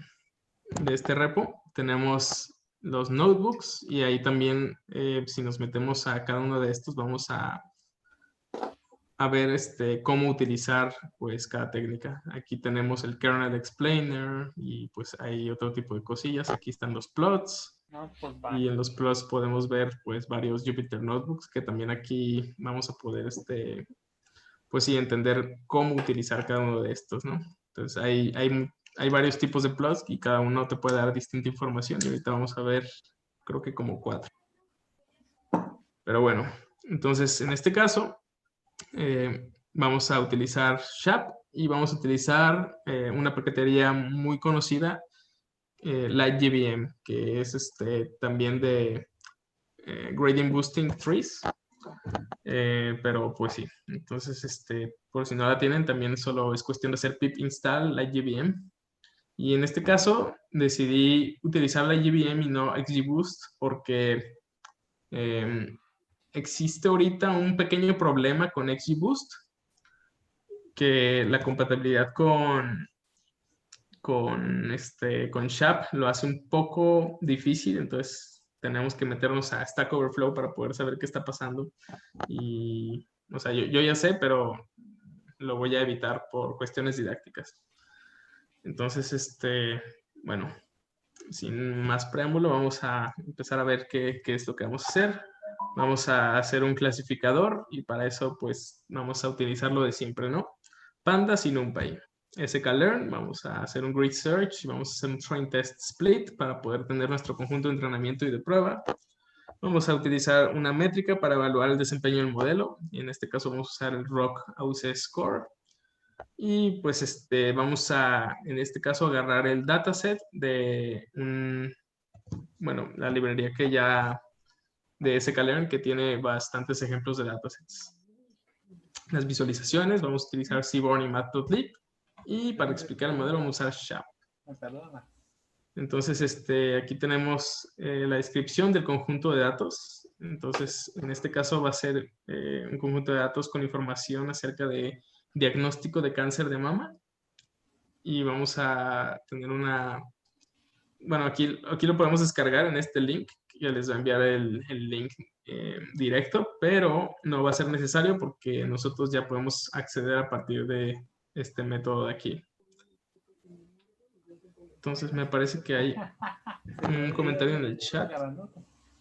repo, tenemos los notebooks y ahí también, si nos metemos a cada uno de estos, vamos a ver cómo utilizar, pues, cada técnica. Aquí tenemos el kernel explainer y pues hay otro tipo de cosillas. Aquí están los plots. Y en los plots podemos ver, pues, varios Jupyter Notebooks que también aquí vamos a poder, pues sí, entender cómo utilizar cada uno de estos, ¿no? Entonces hay varios tipos de plots y cada uno te puede dar distinta información y ahorita vamos a ver, creo que como 4. Pero bueno, entonces en este caso vamos a utilizar SHAP y vamos a utilizar una paquetería muy conocida, LightGBM, que es también de Gradient Boosting Trees. Pero pues sí, entonces por si no la tienen, también solo es cuestión de hacer pip install LightGBM. Y en este caso decidí utilizar LightGBM y no XGBoost porque existe ahorita un pequeño problema con XGBoost, que la compatibilidad con SHAP lo hace un poco difícil. Entonces tenemos que meternos a Stack Overflow para poder saber qué está pasando. Y, o sea, yo ya sé, pero lo voy a evitar por cuestiones didácticas. Entonces, bueno, sin más preámbulo, vamos a empezar a ver qué es lo que vamos a hacer. Vamos a hacer un clasificador y para eso, pues, vamos a utilizar lo de siempre, ¿no? Pandas y NumPy. sklearn, vamos a hacer un grid search y vamos a hacer un train test split para poder tener nuestro conjunto de entrenamiento y de prueba. Vamos a utilizar una métrica para evaluar el desempeño del modelo y en este caso vamos a usar el ROC-AUC Score. Y pues vamos a, en este caso, agarrar el dataset de la librería que ya de sklearn, que tiene bastantes ejemplos de datasets. Las visualizaciones, vamos a utilizar Seaborn y Matplotlib. Y para explicar el modelo vamos a usar SHAP. Entonces, aquí tenemos la descripción del conjunto de datos. Entonces, en este caso va a ser un conjunto de datos con información acerca de diagnóstico de cáncer de mama. Y vamos a tener una... Bueno, aquí lo podemos descargar en este link que les va a enviar el link directo, pero no va a ser necesario porque nosotros ya podemos acceder a partir de este método de aquí. Entonces me parece que hay un comentario en el chat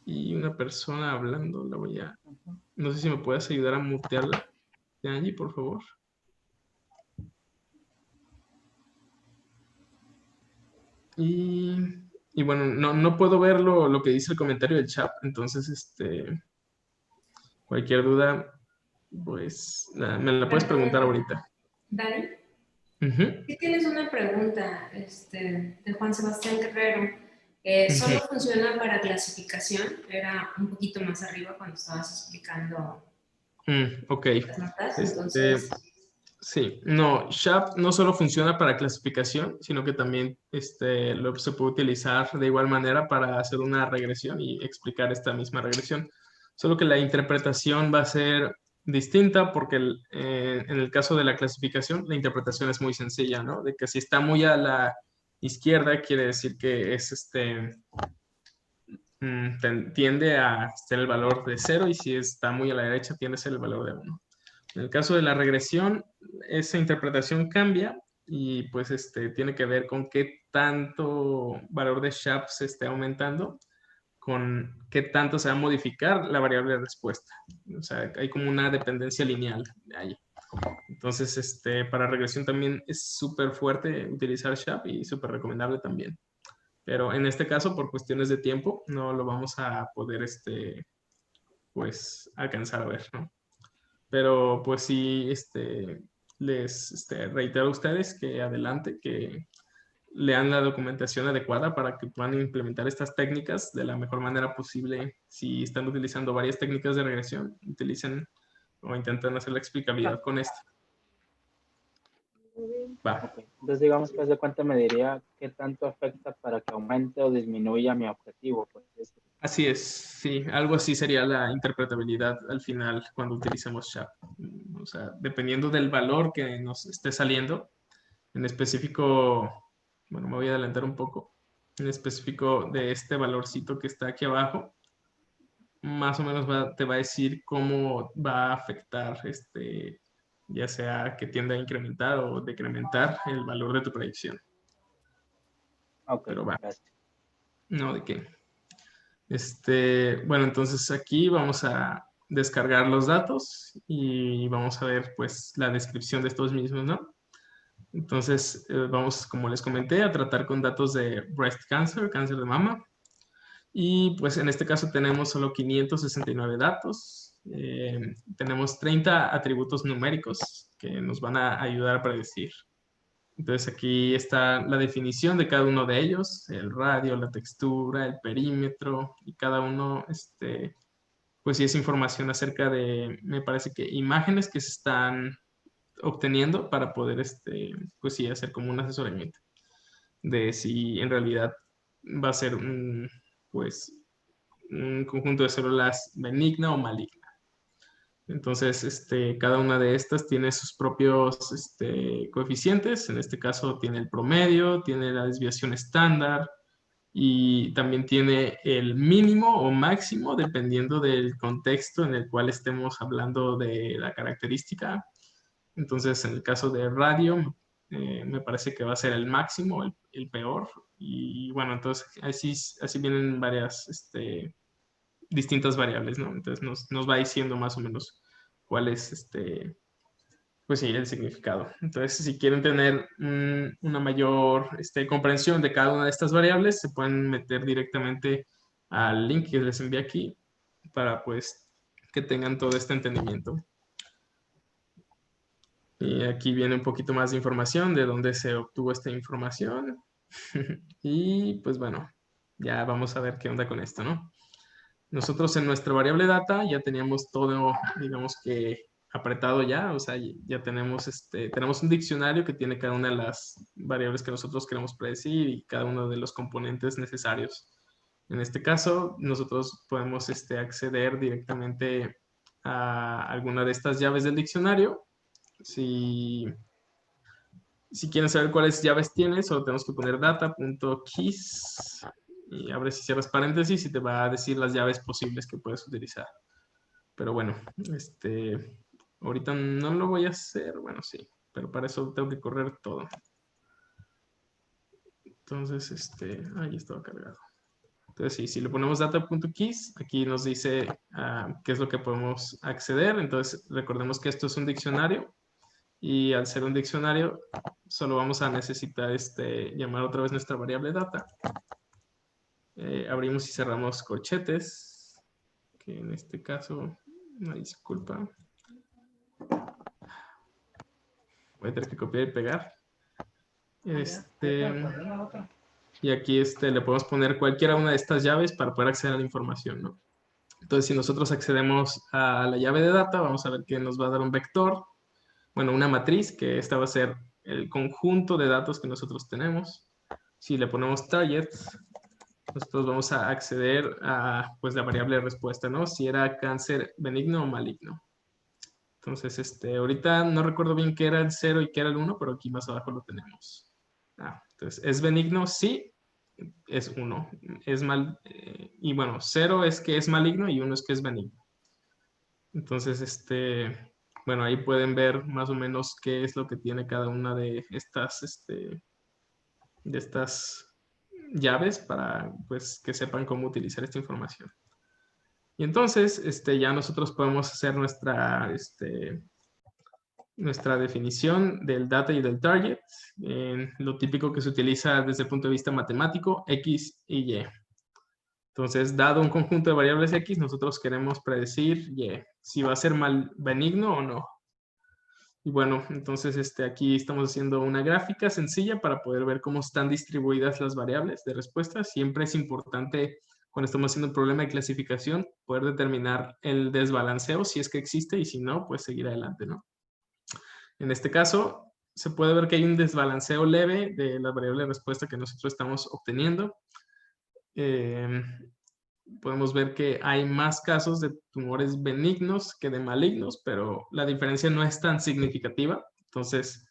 y una persona hablando. La voy a... No sé si me puedes ayudar a mutearla, Angie, por favor. Y bueno, no puedo ver lo que dice el comentario del chat, entonces cualquier duda, pues me la puedes preguntar ahorita. Dani, Ujú. si tienes una pregunta de Juan Sebastián Guerrero, ¿solo funciona para clasificación? Era un poquito más arriba cuando estabas explicando Ok. las notas, entonces... Sí, no, SHAP no solo funciona para clasificación, sino que también se puede utilizar de igual manera para hacer una regresión y explicar esta misma regresión. Solo que la interpretación va a ser distinta porque en el caso de la clasificación, la interpretación es muy sencilla, ¿no? De que si está muy a la izquierda, quiere decir que es tiende a ser el valor de 0 y si está muy a la derecha, tiende a ser el valor de 1. En el caso de la regresión, esa interpretación cambia y pues tiene que ver con qué tanto valor de SHAP se esté aumentando, con qué tanto se va a modificar la variable de respuesta. O sea, hay como una dependencia lineal de ahí. Entonces, para regresión también es súper fuerte utilizar SHAP y súper recomendable también. Pero en este caso, por cuestiones de tiempo, no lo vamos a poder pues alcanzar a ver, ¿no? Pero pues sí, les reitero a ustedes que adelante, que lean la documentación adecuada para que puedan implementar estas técnicas de la mejor manera posible. Si están utilizando varias técnicas de regresión, utilicen o intenten hacer la explicabilidad con esta. Va. Okay. Entonces, digamos que hace cuánto me diría qué tanto afecta para que aumente o disminuya mi objetivo. Pues, Así es, sí, algo así sería la interpretabilidad al final cuando utilicemos SHAP. O sea, dependiendo del valor que nos esté saliendo, en específico, bueno, me voy a adelantar un poco, en específico de este valorcito que está aquí abajo, más o menos te va a decir cómo va a afectar ya sea que tienda a incrementar o decrementar el valor de tu predicción. Ok, Pero va. gracias. No, ¿de qué? Bueno, entonces aquí vamos a descargar los datos y vamos a ver pues la descripción de estos mismos, ¿no? Entonces vamos, como les comenté, a tratar con datos de breast cancer, cáncer de mama. Y pues en este caso tenemos solo 569 datos. Tenemos 30 atributos numéricos que nos van a ayudar a predecir. Entonces aquí está la definición de cada uno de ellos, el radio, la textura, el perímetro, y cada uno, pues sí es información acerca de, me parece que imágenes que se están obteniendo para poder, pues sí, hacer como un asesoramiento de si en realidad va a ser pues, un conjunto de células benigna o maligna. Entonces, cada una de estas tiene sus propios coeficientes. En este caso tiene el promedio, tiene la desviación estándar y también tiene el mínimo o máximo dependiendo del contexto en el cual estemos hablando de la característica. Entonces, en el caso de radio, me parece que va a ser el máximo, el peor. Y bueno, entonces así vienen varias distintas variables, ¿no? Entonces nos va diciendo más o menos cuál es pues sí, el significado. Entonces, si quieren tener una mayor comprensión de cada una de estas variables, se pueden meter directamente al link que les envié aquí para pues que tengan todo este entendimiento. Y aquí viene un poquito más de información de dónde se obtuvo esta información. Y pues bueno, ya vamos a ver qué onda con esto, ¿no? Nosotros en nuestra variable data ya teníamos todo, digamos que apretado ya, o sea, ya tenemos, tenemos un diccionario que tiene cada una de las variables que nosotros queremos predecir y cada uno de los componentes necesarios. En este caso, nosotros podemos acceder directamente a alguna de estas llaves del diccionario. Si quieren saber cuáles llaves tienes, solo tenemos que poner data.keys y abres y cierras paréntesis y te va a decir las llaves posibles que puedes utilizar. Pero bueno, ahorita no lo voy a hacer, bueno, sí, pero para eso tengo que correr todo. Entonces, ahí estaba cargado. Entonces, sí, si le ponemos data.keys, aquí nos dice qué es lo que podemos acceder. Entonces, recordemos que esto es un diccionario y al ser un diccionario, solo vamos a necesitar llamar otra vez nuestra variable data. Abrimos y cerramos corchetes, que en este caso, una disculpa. Voy a tener que copiar y pegar. Y aquí le podemos poner cualquiera una de estas llaves para poder acceder a la información, ¿no? Entonces, si nosotros accedemos a la llave de data, vamos a ver que nos va a dar un vector, bueno, una matriz, que esta va a ser el conjunto de datos que nosotros tenemos. Si le ponemos targets, nosotros vamos a acceder a pues, la variable de respuesta, ¿no? Si era cáncer benigno o maligno. Entonces, ahorita no recuerdo bien qué era el 0 y qué era el 1, pero aquí más abajo lo tenemos. Entonces, ¿es benigno? Sí, es 1. Es mal, y bueno, 0 es que es maligno y 1 es que es benigno. Entonces, bueno, ahí pueden ver más o menos qué es lo que tiene cada una de estas llaves para pues, que sepan cómo utilizar esta información. Y entonces, ya nosotros podemos hacer nuestra definición del data y del target, lo típico que se utiliza desde el punto de vista matemático, X y Y. Entonces, dado un conjunto de variables X, nosotros queremos predecir Y, si va a ser benigno o no. Y bueno, entonces aquí estamos haciendo una gráfica sencilla para poder ver cómo están distribuidas las variables de respuesta. Siempre es importante, cuando estamos haciendo un problema de clasificación, poder determinar el desbalanceo, si es que existe, y si no, pues seguir adelante, ¿no? En este caso, se puede ver que hay un desbalanceo leve de la variable de respuesta que nosotros estamos obteniendo. Podemos ver que hay más casos de tumores benignos que de malignos, pero la diferencia no es tan significativa. Entonces,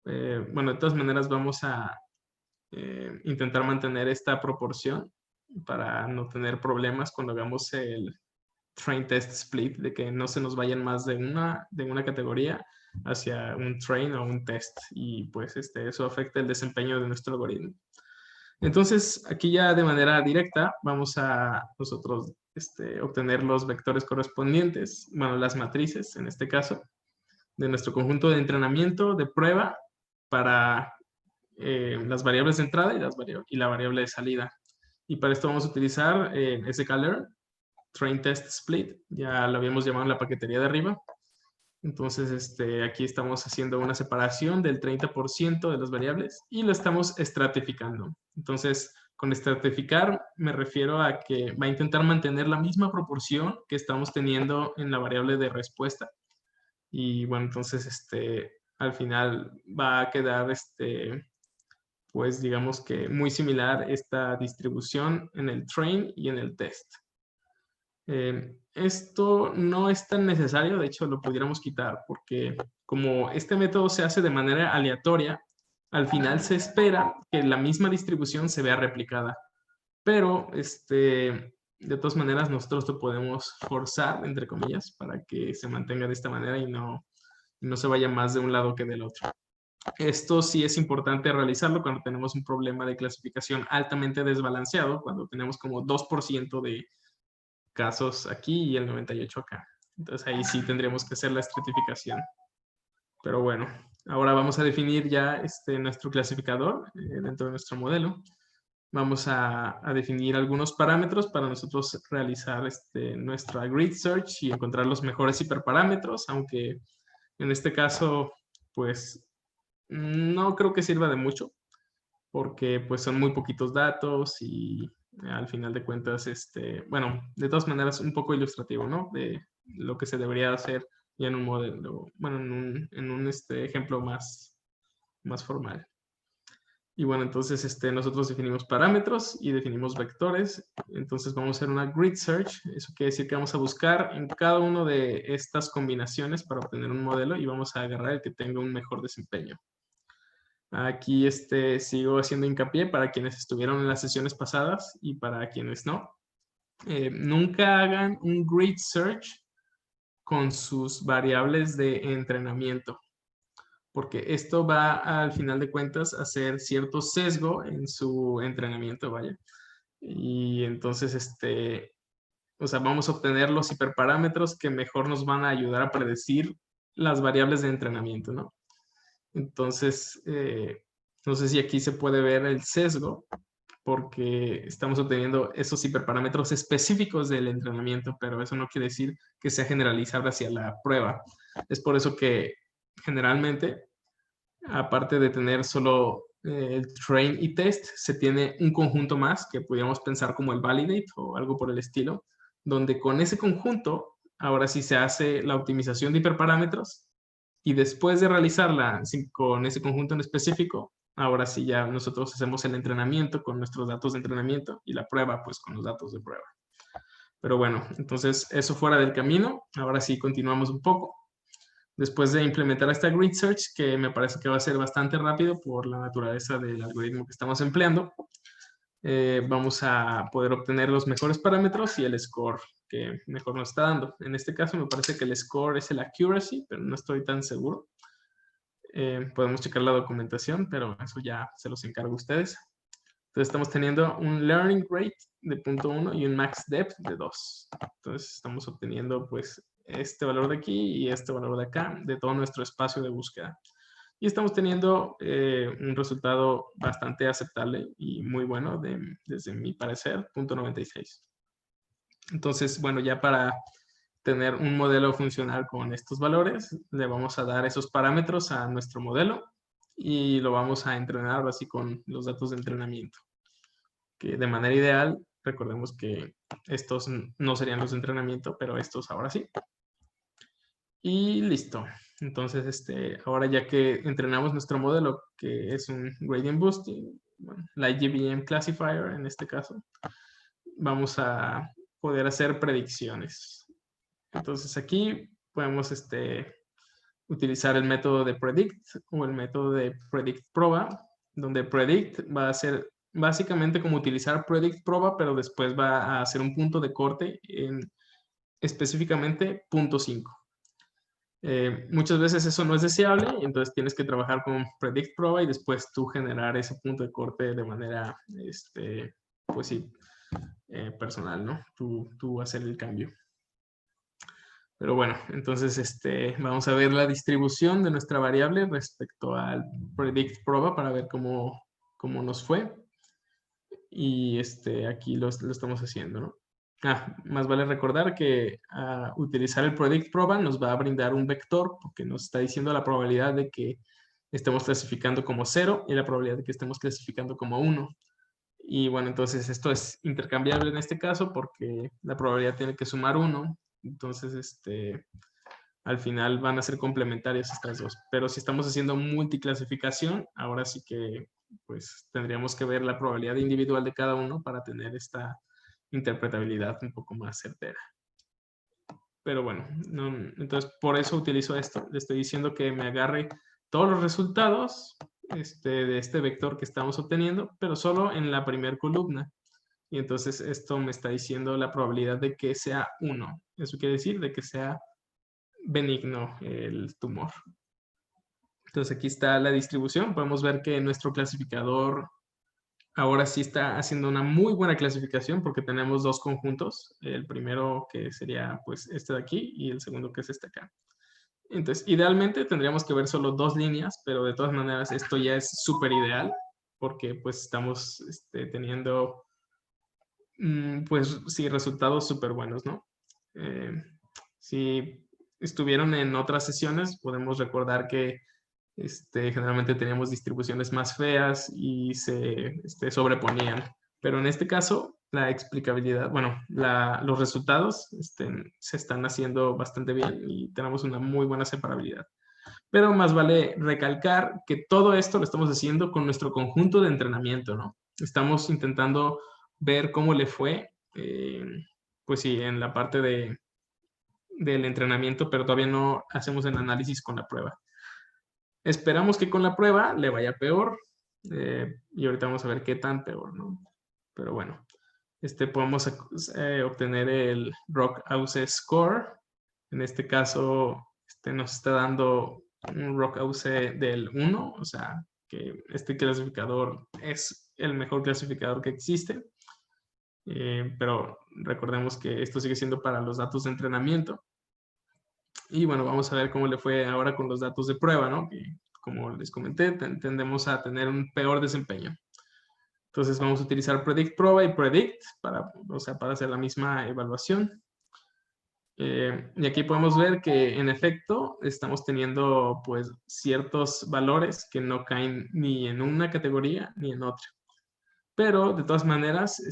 bueno, de todas maneras vamos a intentar mantener esta proporción para no tener problemas cuando hagamos el train test split, de que no se nos vayan más de una categoría hacia un train o un test, y pues eso afecta el desempeño de nuestro algoritmo. Entonces, aquí ya de manera directa vamos a nosotros obtener los vectores correspondientes, bueno, las matrices en este caso, de nuestro conjunto de entrenamiento, de prueba, para las variables de entrada y la variable de salida. Y para esto vamos a utilizar sklearn, train test split, ya lo habíamos llamado en la paquetería de arriba. Entonces, aquí estamos haciendo una separación del 30% de las variables y lo estamos estratificando. Entonces, con estratificar me refiero a que va a intentar mantener la misma proporción que estamos teniendo en la variable de respuesta. Y bueno, entonces, al final va a quedar, pues digamos que muy similar esta distribución en el train y en el test. Esto no es tan necesario, de hecho lo pudiéramos quitar, porque como este método se hace de manera aleatoria, al final se espera que la misma distribución se vea replicada. Pero, de todas maneras, nosotros lo podemos forzar, entre comillas, para que se mantenga de esta manera y no se vaya más de un lado que del otro. Esto sí es importante realizarlo cuando tenemos un problema de clasificación altamente desbalanceado, cuando tenemos como 2% de casos aquí y el 98% acá. Entonces ahí sí tendríamos que hacer la estratificación. Pero bueno, ahora vamos a definir ya nuestro clasificador dentro de nuestro modelo. Vamos a definir algunos parámetros para nosotros realizar nuestra grid search y encontrar los mejores hiperparámetros, aunque en este caso, pues, no creo que sirva de mucho, porque pues son muy poquitos datos y al final de cuentas, bueno, de todas maneras un poco ilustrativo, ¿no? De lo que se debería hacer ya en un modelo, bueno, en un ejemplo más formal. Y bueno, entonces nosotros definimos parámetros y definimos vectores. Entonces vamos a hacer una grid search. Eso quiere decir que vamos a buscar en cada una de estas combinaciones para obtener un modelo y vamos a agarrar el que tenga un mejor desempeño. Aquí sigo haciendo hincapié para quienes estuvieron en las sesiones pasadas y para quienes no. Nunca hagan un grid search con sus variables de entrenamiento, porque esto va al final de cuentas a hacer cierto sesgo en su entrenamiento, vaya. Y entonces, o sea, vamos a obtener los hiperparámetros que mejor nos van a ayudar a predecir las variables de entrenamiento, ¿no? Entonces, no sé si aquí se puede ver el sesgo, porque estamos obteniendo esos hiperparámetros específicos del entrenamiento, pero eso no quiere decir que sea generalizable hacia la prueba. Es por eso que generalmente, aparte de tener solo el train y test, se tiene un conjunto más que podríamos pensar como el validate o algo por el estilo, donde con ese conjunto ahora sí se hace la optimización de hiperparámetros y después de realizarla con ese conjunto en específico, ahora sí ya nosotros hacemos el entrenamiento con nuestros datos de entrenamiento y la prueba pues con los datos de prueba. Pero bueno, entonces eso fuera del camino. Ahora sí continuamos un poco. Después de implementar esta grid search, que me parece que va a ser bastante rápido por la naturaleza del algoritmo que estamos empleando, vamos a poder obtener los mejores parámetros y el score que mejor nos está dando. En este caso me parece que el score es el accuracy, pero no estoy tan seguro. Podemos checar la documentación, pero eso ya se los encargo a ustedes. Entonces estamos teniendo un learning rate de 0.1 y un max depth de 2. Entonces estamos obteniendo pues este valor de aquí y este valor de acá de todo nuestro espacio de búsqueda. Y estamos teniendo un resultado bastante aceptable y muy bueno desde mi parecer, 0.96. Entonces, bueno, ya para tener un modelo funcional con estos valores, le vamos a dar esos parámetros a nuestro modelo y lo vamos a entrenar así con los datos de entrenamiento. Que de manera ideal, recordemos que estos no serían los de entrenamiento, pero estos ahora sí. Y listo. Entonces, ahora ya que entrenamos nuestro modelo, que es un gradient boosting, bueno, la IGBM classifier en este caso, vamos a poder hacer predicciones. Entonces aquí podemos utilizar el método de predict o el método de predict proba, donde predict va a ser básicamente como utilizar predict proba, pero después va a hacer un punto de corte en específicamente 0.5. Muchas veces eso no es deseable, entonces tienes que trabajar con predict proba y después tú generar ese punto de corte de manera, pues sí, personal, ¿no? Tú hacer el cambio. Pero bueno, entonces vamos a ver la distribución de nuestra variable respecto al predict proba para ver cómo nos fue. Y aquí lo estamos haciendo, ¿no? Más vale recordar que utilizar el predict proba nos va a brindar un vector porque nos está diciendo la probabilidad de que estemos clasificando como 0 y la probabilidad de que estemos clasificando como 1. Y bueno, entonces esto es intercambiable en este caso porque la probabilidad tiene que sumar 1. Entonces, al final van a ser complementarias estas dos. Pero si estamos haciendo multiclasificación, ahora sí que pues tendríamos que ver la probabilidad individual de cada uno para tener esta interpretabilidad un poco más certera. Pero bueno, entonces por eso utilizo esto. Le estoy diciendo que me agarre todos los resultados de este vector que estamos obteniendo, pero solo en la primera columna. Y entonces esto me está diciendo la probabilidad de que sea 1. Eso quiere decir de que sea benigno el tumor. Entonces aquí está la distribución. Podemos ver que nuestro clasificador ahora sí está haciendo una muy buena clasificación porque tenemos dos conjuntos. El primero que sería pues este de aquí y el segundo que es este acá. Entonces, idealmente tendríamos que ver solo dos líneas, pero de todas maneras esto ya es súper ideal porque pues estamos teniendo pues sí, resultados súper buenos, ¿no? Si estuvieron en otras sesiones, podemos recordar que generalmente teníamos distribuciones más feas y se sobreponían. Pero en este caso, la explicabilidad, bueno, los resultados se están haciendo bastante bien y tenemos una muy buena separabilidad. Pero más vale recalcar que todo esto lo estamos haciendo con nuestro conjunto de entrenamiento, ¿no? Estamos intentando ver cómo le fue, pues sí, en la parte del entrenamiento, pero todavía no hacemos el análisis con la prueba. Esperamos que con la prueba le vaya peor. Y ahorita vamos a ver qué tan peor, ¿no? Pero bueno, podemos obtener el RockAuce Score. En este caso, nos está dando un RockAuce del 1, o sea, que este clasificador es el mejor clasificador que existe. Pero recordemos que esto sigue siendo para los datos de entrenamiento. Y bueno, vamos a ver cómo le fue ahora con los datos de prueba, ¿no? Que, como les comenté, tendemos a tener un peor desempeño. Entonces vamos a utilizar Predict Proba y Predict para hacer la misma evaluación. Y aquí podemos ver que en efecto estamos teniendo pues ciertos valores que no caen ni en una categoría ni en otra. Pero de todas maneras,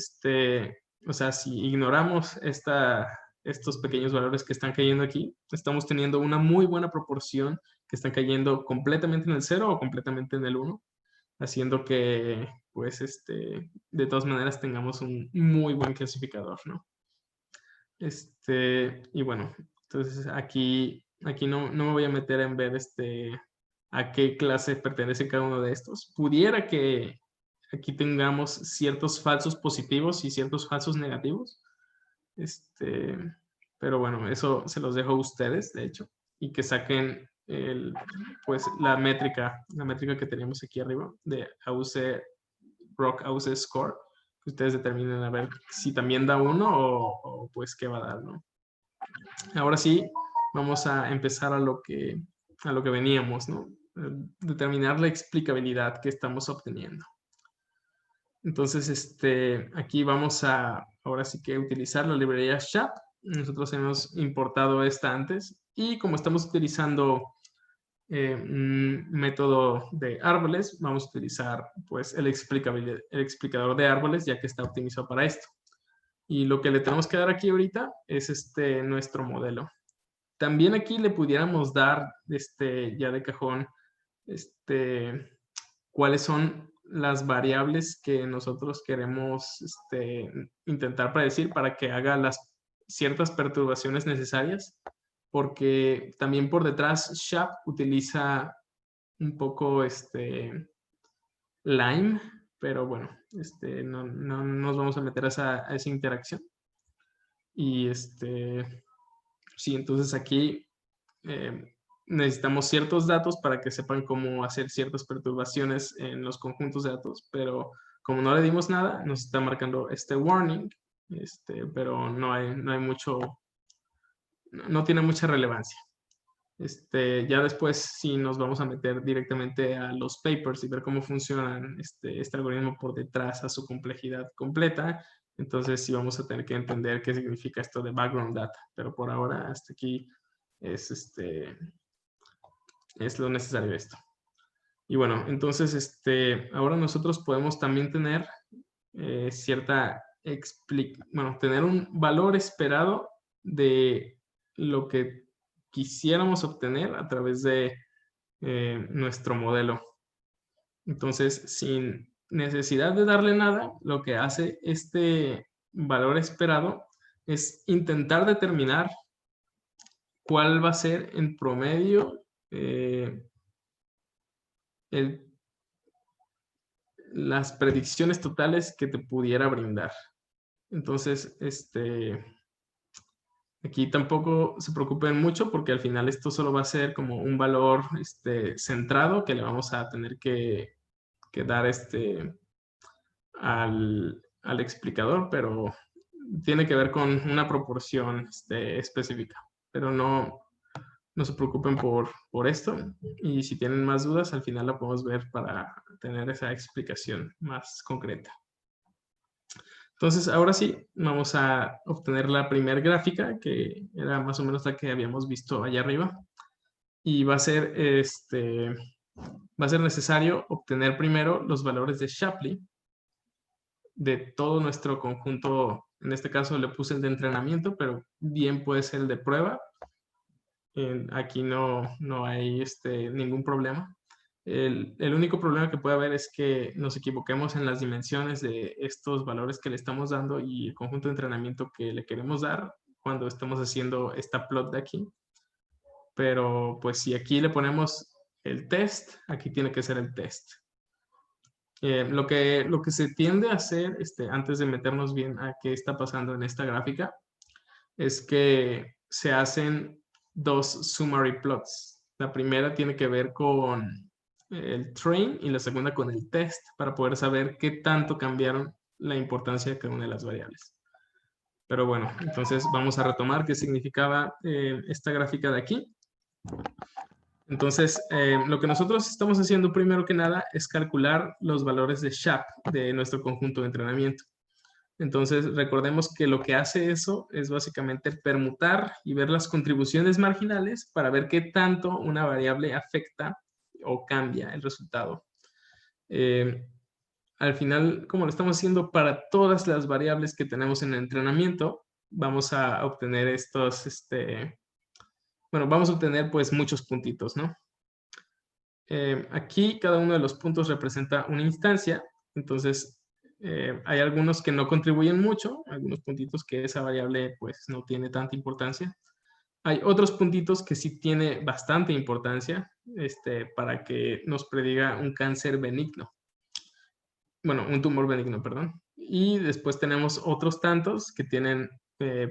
o sea, si ignoramos estos pequeños valores que están cayendo aquí, estamos teniendo una muy buena proporción que están cayendo completamente en el 0 o completamente en el 1, haciendo que, pues, de todas maneras tengamos un muy buen clasificador, ¿no? Y bueno, entonces aquí no me voy a meter en ver a qué clase pertenece cada uno de estos. Pudiera que aquí tengamos ciertos falsos positivos y ciertos falsos negativos. Pero bueno, eso se los dejo a ustedes, de hecho, y que saquen pues la métrica que teníamos aquí arriba de RockAuce Score, que ustedes determinen a ver si también da 1 o pues qué va a dar, ¿no? Ahora sí, vamos a empezar a lo que veníamos, ¿no? Determinar la explicabilidad que estamos obteniendo. Entonces, aquí vamos a, ahora sí que utilizar la librería SHAP. Nosotros hemos importado esta antes y como estamos utilizando un método de árboles, vamos a utilizar pues el explicador de árboles ya que está optimizado para esto. Y lo que le tenemos que dar aquí ahorita es nuestro modelo. También aquí le pudiéramos dar ya de cajón cuáles son las variables que nosotros queremos intentar predecir para que haga las ciertas perturbaciones necesarias, porque también por detrás SHAP utiliza un poco Lime, pero bueno, no nos vamos a meter a esa interacción. Y sí, entonces aquí necesitamos ciertos datos para que sepan cómo hacer ciertas perturbaciones en los conjuntos de datos, pero como no le dimos nada, nos está marcando este warning, pero no hay mucho, no tiene mucha relevancia. Ya después sí nos vamos a meter directamente a los papers y ver cómo funcionan este algoritmo por detrás a su complejidad completa. Entonces sí vamos a tener que entender qué significa esto de background data, pero por ahora hasta aquí es lo necesario esto. Y bueno, entonces ahora nosotros podemos también tener tener un valor esperado de lo que quisiéramos obtener a través de nuestro modelo. Entonces, sin necesidad de darle nada, lo que hace este valor esperado es intentar determinar cuál va a ser en promedio las predicciones totales que te pudiera brindar. Entonces, aquí tampoco se preocupen mucho porque al final esto solo va a ser como un valor centrado que le vamos a tener que dar al explicador, pero tiene que ver con una proporción específica. Pero no se preocupen por esto, y si tienen más dudas al final la podemos ver para tener esa explicación más concreta. Entonces, ahora sí, vamos a obtener la primera gráfica, que era más o menos la que habíamos visto allá arriba. Y va a ser necesario obtener primero los valores de Shapley de todo nuestro conjunto. En este caso le puse el de entrenamiento, pero bien puede ser el de prueba. Aquí no hay ningún problema. El único problema que puede haber es que nos equivoquemos en las dimensiones de estos valores que le estamos dando y el conjunto de entrenamiento que le queremos dar cuando estamos haciendo esta plot de aquí. Pero pues si aquí le ponemos el test, aquí tiene que ser el test. Lo que se tiende a hacer, antes de meternos bien a qué está pasando en esta gráfica, es que se hacen dos summary plots. La primera tiene que ver con el train y la segunda con el test, para poder saber qué tanto cambiaron la importancia de cada una de las variables. Pero bueno, entonces vamos a retomar qué significaba esta gráfica de aquí. Entonces, lo que nosotros estamos haciendo primero que nada es calcular los valores de SHAP de nuestro conjunto de entrenamiento. Entonces, recordemos que lo que hace eso es básicamente permutar y ver las contribuciones marginales para ver qué tanto una variable afecta o cambia el resultado. Al final, como lo estamos haciendo para todas las variables que tenemos en el entrenamiento, vamos a obtener estos, bueno, vamos a obtener pues muchos puntitos, ¿no? Aquí cada uno de los puntos representa una instancia, entonces hay algunos que no contribuyen mucho, algunos puntitos que esa variable pues no tiene tanta importancia. Hay otros puntitos que sí tiene bastante importancia para que nos prediga un cáncer benigno. Bueno, un tumor benigno, perdón. Y después tenemos otros tantos que tienen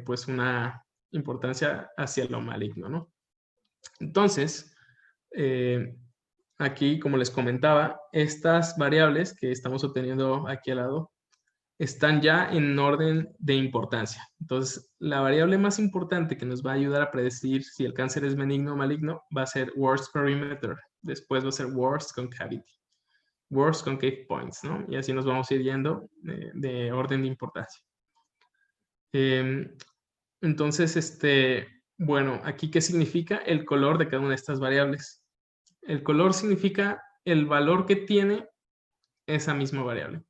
pues una importancia hacia lo maligno, ¿no? Entonces, aquí, como les comentaba, estas variables que estamos obteniendo aquí al lado están ya en orden de importancia. Entonces, la variable más importante que nos va a ayudar a predecir si el cáncer es benigno o maligno va a ser worst perimeter. Después va a ser worst concavity. Worst concave points, ¿no? Y así nos vamos a ir yendo de orden de importancia. Entonces, bueno, aquí, ¿qué significa el color de cada una de estas variables? El color significa el valor que tiene esa misma variable.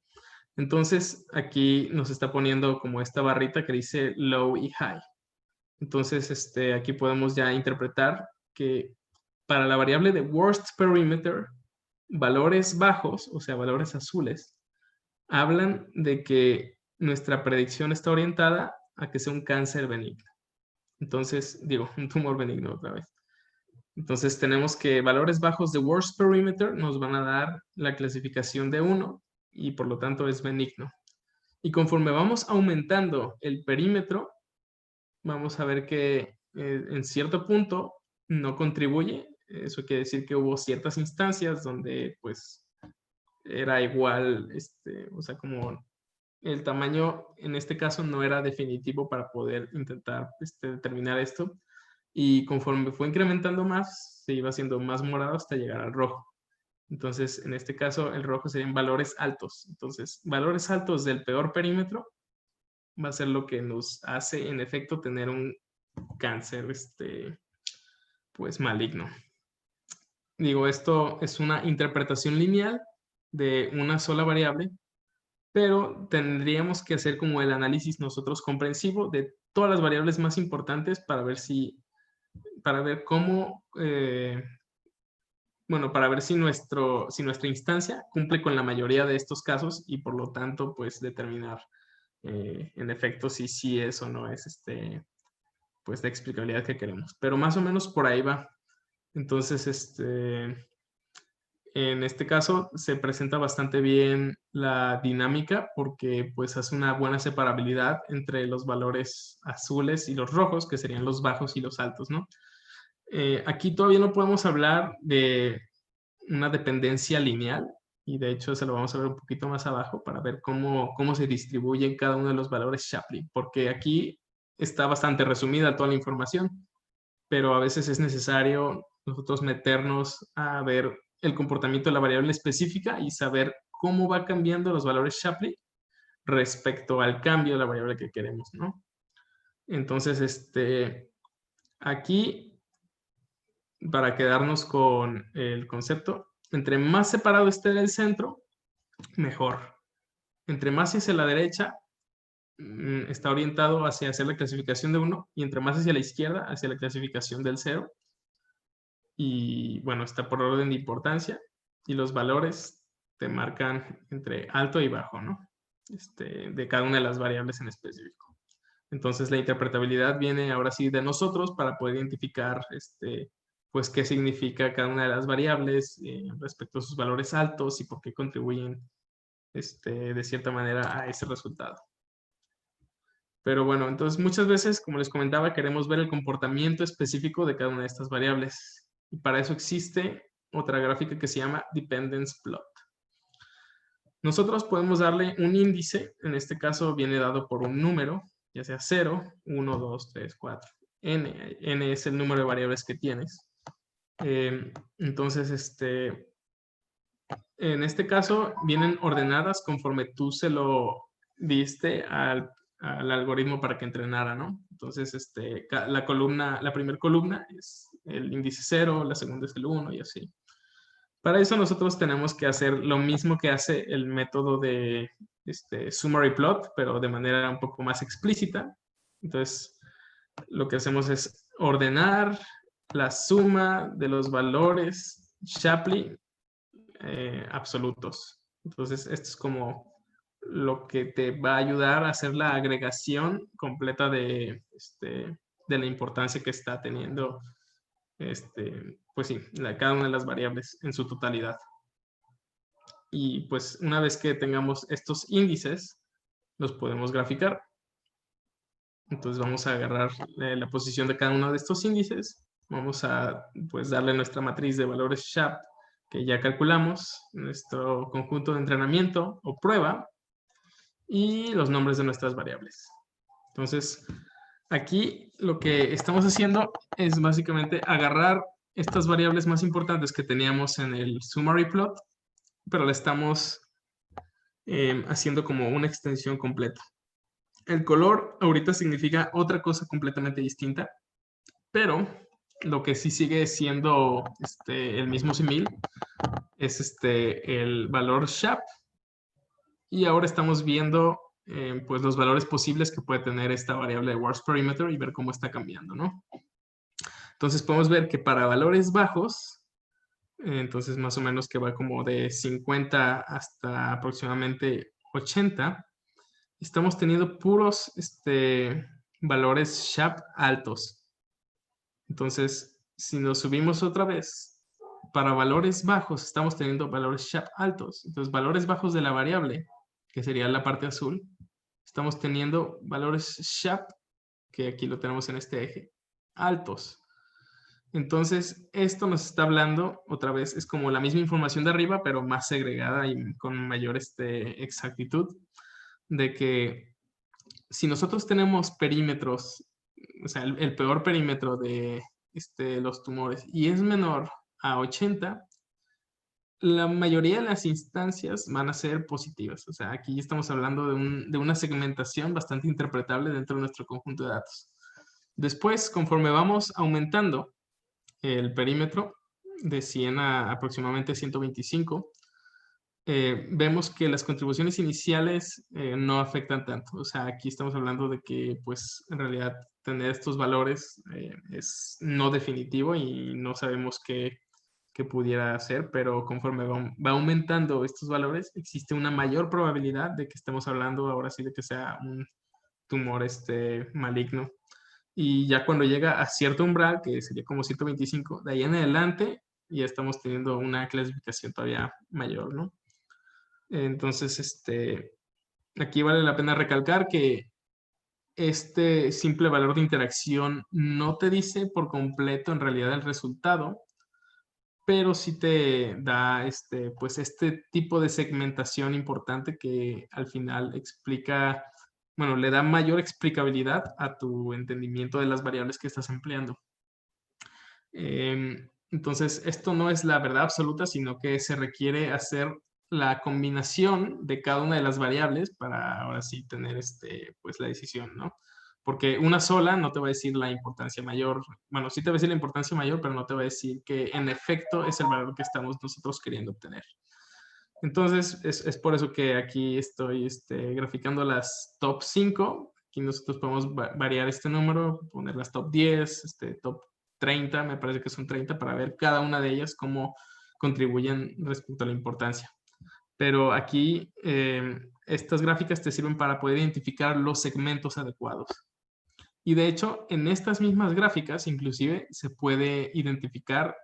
Entonces, aquí nos está poniendo como esta barrita que dice low y high. Entonces, aquí podemos ya interpretar que para la variable de worst perimeter, valores bajos, o sea, valores azules, hablan de que nuestra predicción está orientada a que sea un cáncer benigno. Entonces, digo, un tumor benigno otra vez. Entonces tenemos que valores bajos de worst perimeter nos van a dar la clasificación de 1 y por lo tanto es benigno. Y conforme vamos aumentando el perímetro, vamos a ver que en cierto punto no contribuye. Eso quiere decir que hubo ciertas instancias donde pues era igual, o sea, como el tamaño en este caso no era definitivo para poder intentar determinar esto. Y conforme fue incrementando más, se iba haciendo más morado hasta llegar al rojo. Entonces, en este caso, el rojo serían valores altos. Entonces, valores altos del peor perímetro va a ser lo que nos hace, en efecto, tener un cáncer, pues, maligno. Digo, esto es una interpretación lineal de una sola variable, pero tendríamos que hacer como el análisis nosotros comprensivo de todas las variables más importantes para ver cómo, bueno, para ver si nuestra instancia cumple con la mayoría de estos casos y por lo tanto, pues determinar en efecto si sí es o no es pues la explicabilidad que queremos. Pero más o menos por ahí va. Entonces, en este caso se presenta bastante bien la dinámica porque pues hace una buena separabilidad entre los valores azules y los rojos, que serían los bajos y los altos, ¿no? Aquí todavía no podemos hablar de una dependencia lineal y de hecho se lo vamos a ver un poquito más abajo para ver cómo se distribuyen cada uno de los valores Shapley, porque aquí está bastante resumida toda la información, pero a veces es necesario nosotros meternos a ver el comportamiento de la variable específica y saber cómo va cambiando los valores Shapley respecto al cambio de la variable que queremos, ¿no? Entonces, aquí, para quedarnos con el concepto, entre más separado esté del centro, mejor. Entre más hacia la derecha, está orientado hacia hacer la clasificación de 1, y entre más hacia la izquierda, hacia la clasificación del 0. Y bueno, está por orden de importancia, y los valores te marcan entre alto y bajo, ¿no? De cada una de las variables en específico. Entonces la interpretabilidad viene ahora sí de nosotros para poder identificar pues qué significa cada una de las variables respecto a sus valores altos y por qué contribuyen de cierta manera a ese resultado. Pero bueno, entonces muchas veces, como les comentaba, queremos ver el comportamiento específico de cada una de estas variables. Y para eso existe otra gráfica que se llama Dependence Plot. Nosotros podemos darle un índice, en este caso viene dado por un número, ya sea 0, 1, 2, 3, 4. N es el número de variables que tienes. Entonces, en este caso vienen ordenadas conforme tú se lo diste al algoritmo para que entrenara, ¿no? Entonces, la primera columna es el índice 0, la segunda es el 1 y así. Para eso nosotros tenemos que hacer lo mismo que hace el método de summary plot, pero de manera un poco más explícita. Entonces, lo que hacemos es ordenar la suma de los valores Shapley absolutos. Entonces, esto es como lo que te va a ayudar a hacer la agregación completa de la importancia que está teniendo pues sí, cada una de las variables en su totalidad. Y pues una vez que tengamos estos índices, los podemos graficar. Entonces vamos a agarrar la posición de cada uno de estos índices. Vamos a pues darle nuestra matriz de valores SHAP que ya calculamos, nuestro conjunto de entrenamiento o prueba y los nombres de nuestras variables. Entonces, aquí lo que estamos haciendo es básicamente agarrar estas variables más importantes que teníamos en el summary plot, pero la estamos haciendo como una extensión completa. El color ahorita significa otra cosa completamente distinta, pero lo que sí sigue siendo el mismo símil es el valor SHAP. Y ahora estamos viendo pues los valores posibles que puede tener esta variable de worst perimeter y ver cómo está cambiando, ¿no? Entonces podemos ver que para valores bajos, entonces más o menos que va como de 50 hasta aproximadamente 80, estamos teniendo puros valores SHAP altos. Entonces, si nos subimos otra vez, para valores bajos estamos teniendo valores SHAP altos. Entonces, valores bajos de la variable, que sería la parte azul, estamos teniendo valores SHAP, que aquí lo tenemos en este eje, altos. Entonces, esto nos está hablando, otra vez, es como la misma información de arriba, pero más segregada y con mayor exactitud, de que si nosotros tenemos perímetros, o sea, el peor perímetro de los tumores y es menor a 80, la mayoría de las instancias van a ser positivas. O sea, aquí estamos hablando de una segmentación bastante interpretable dentro de nuestro conjunto de datos. Después, conforme vamos aumentando el perímetro de 100 a aproximadamente 125, vemos que las contribuciones iniciales no afectan tanto. O sea, aquí estamos hablando de que, pues, en realidad tener estos valores es no definitivo y no sabemos qué pudiera ser, pero conforme va aumentando estos valores, existe una mayor probabilidad de que estemos hablando ahora sí de que sea un tumor maligno. Y ya cuando llega a cierto umbral, que sería como 125, de ahí en adelante ya estamos teniendo una clasificación todavía mayor, ¿no? Entonces, aquí vale la pena recalcar que este simple valor de interacción no te dice por completo en realidad el resultado, pero sí te da pues este tipo de segmentación importante que al final explica, bueno, le da mayor explicabilidad a tu entendimiento de las variables que estás empleando. Entonces, esto no es la verdad absoluta, sino que se requiere hacer la combinación de cada una de las variables para ahora sí tener pues la decisión, ¿no? Porque una sola no te va a decir la importancia mayor. Bueno, sí te va a decir la importancia mayor, pero no te va a decir que en efecto es el valor que estamos nosotros queriendo obtener. Entonces, es por eso que aquí estoy graficando las top 5. Aquí nosotros podemos variar este número, poner las top 10, top 30, me parece que son 30, para ver cada una de ellas cómo contribuyen respecto a la importancia. Pero aquí estas gráficas te sirven para poder identificar los segmentos adecuados. Y de hecho, en estas mismas gráficas, inclusive, se puede identificar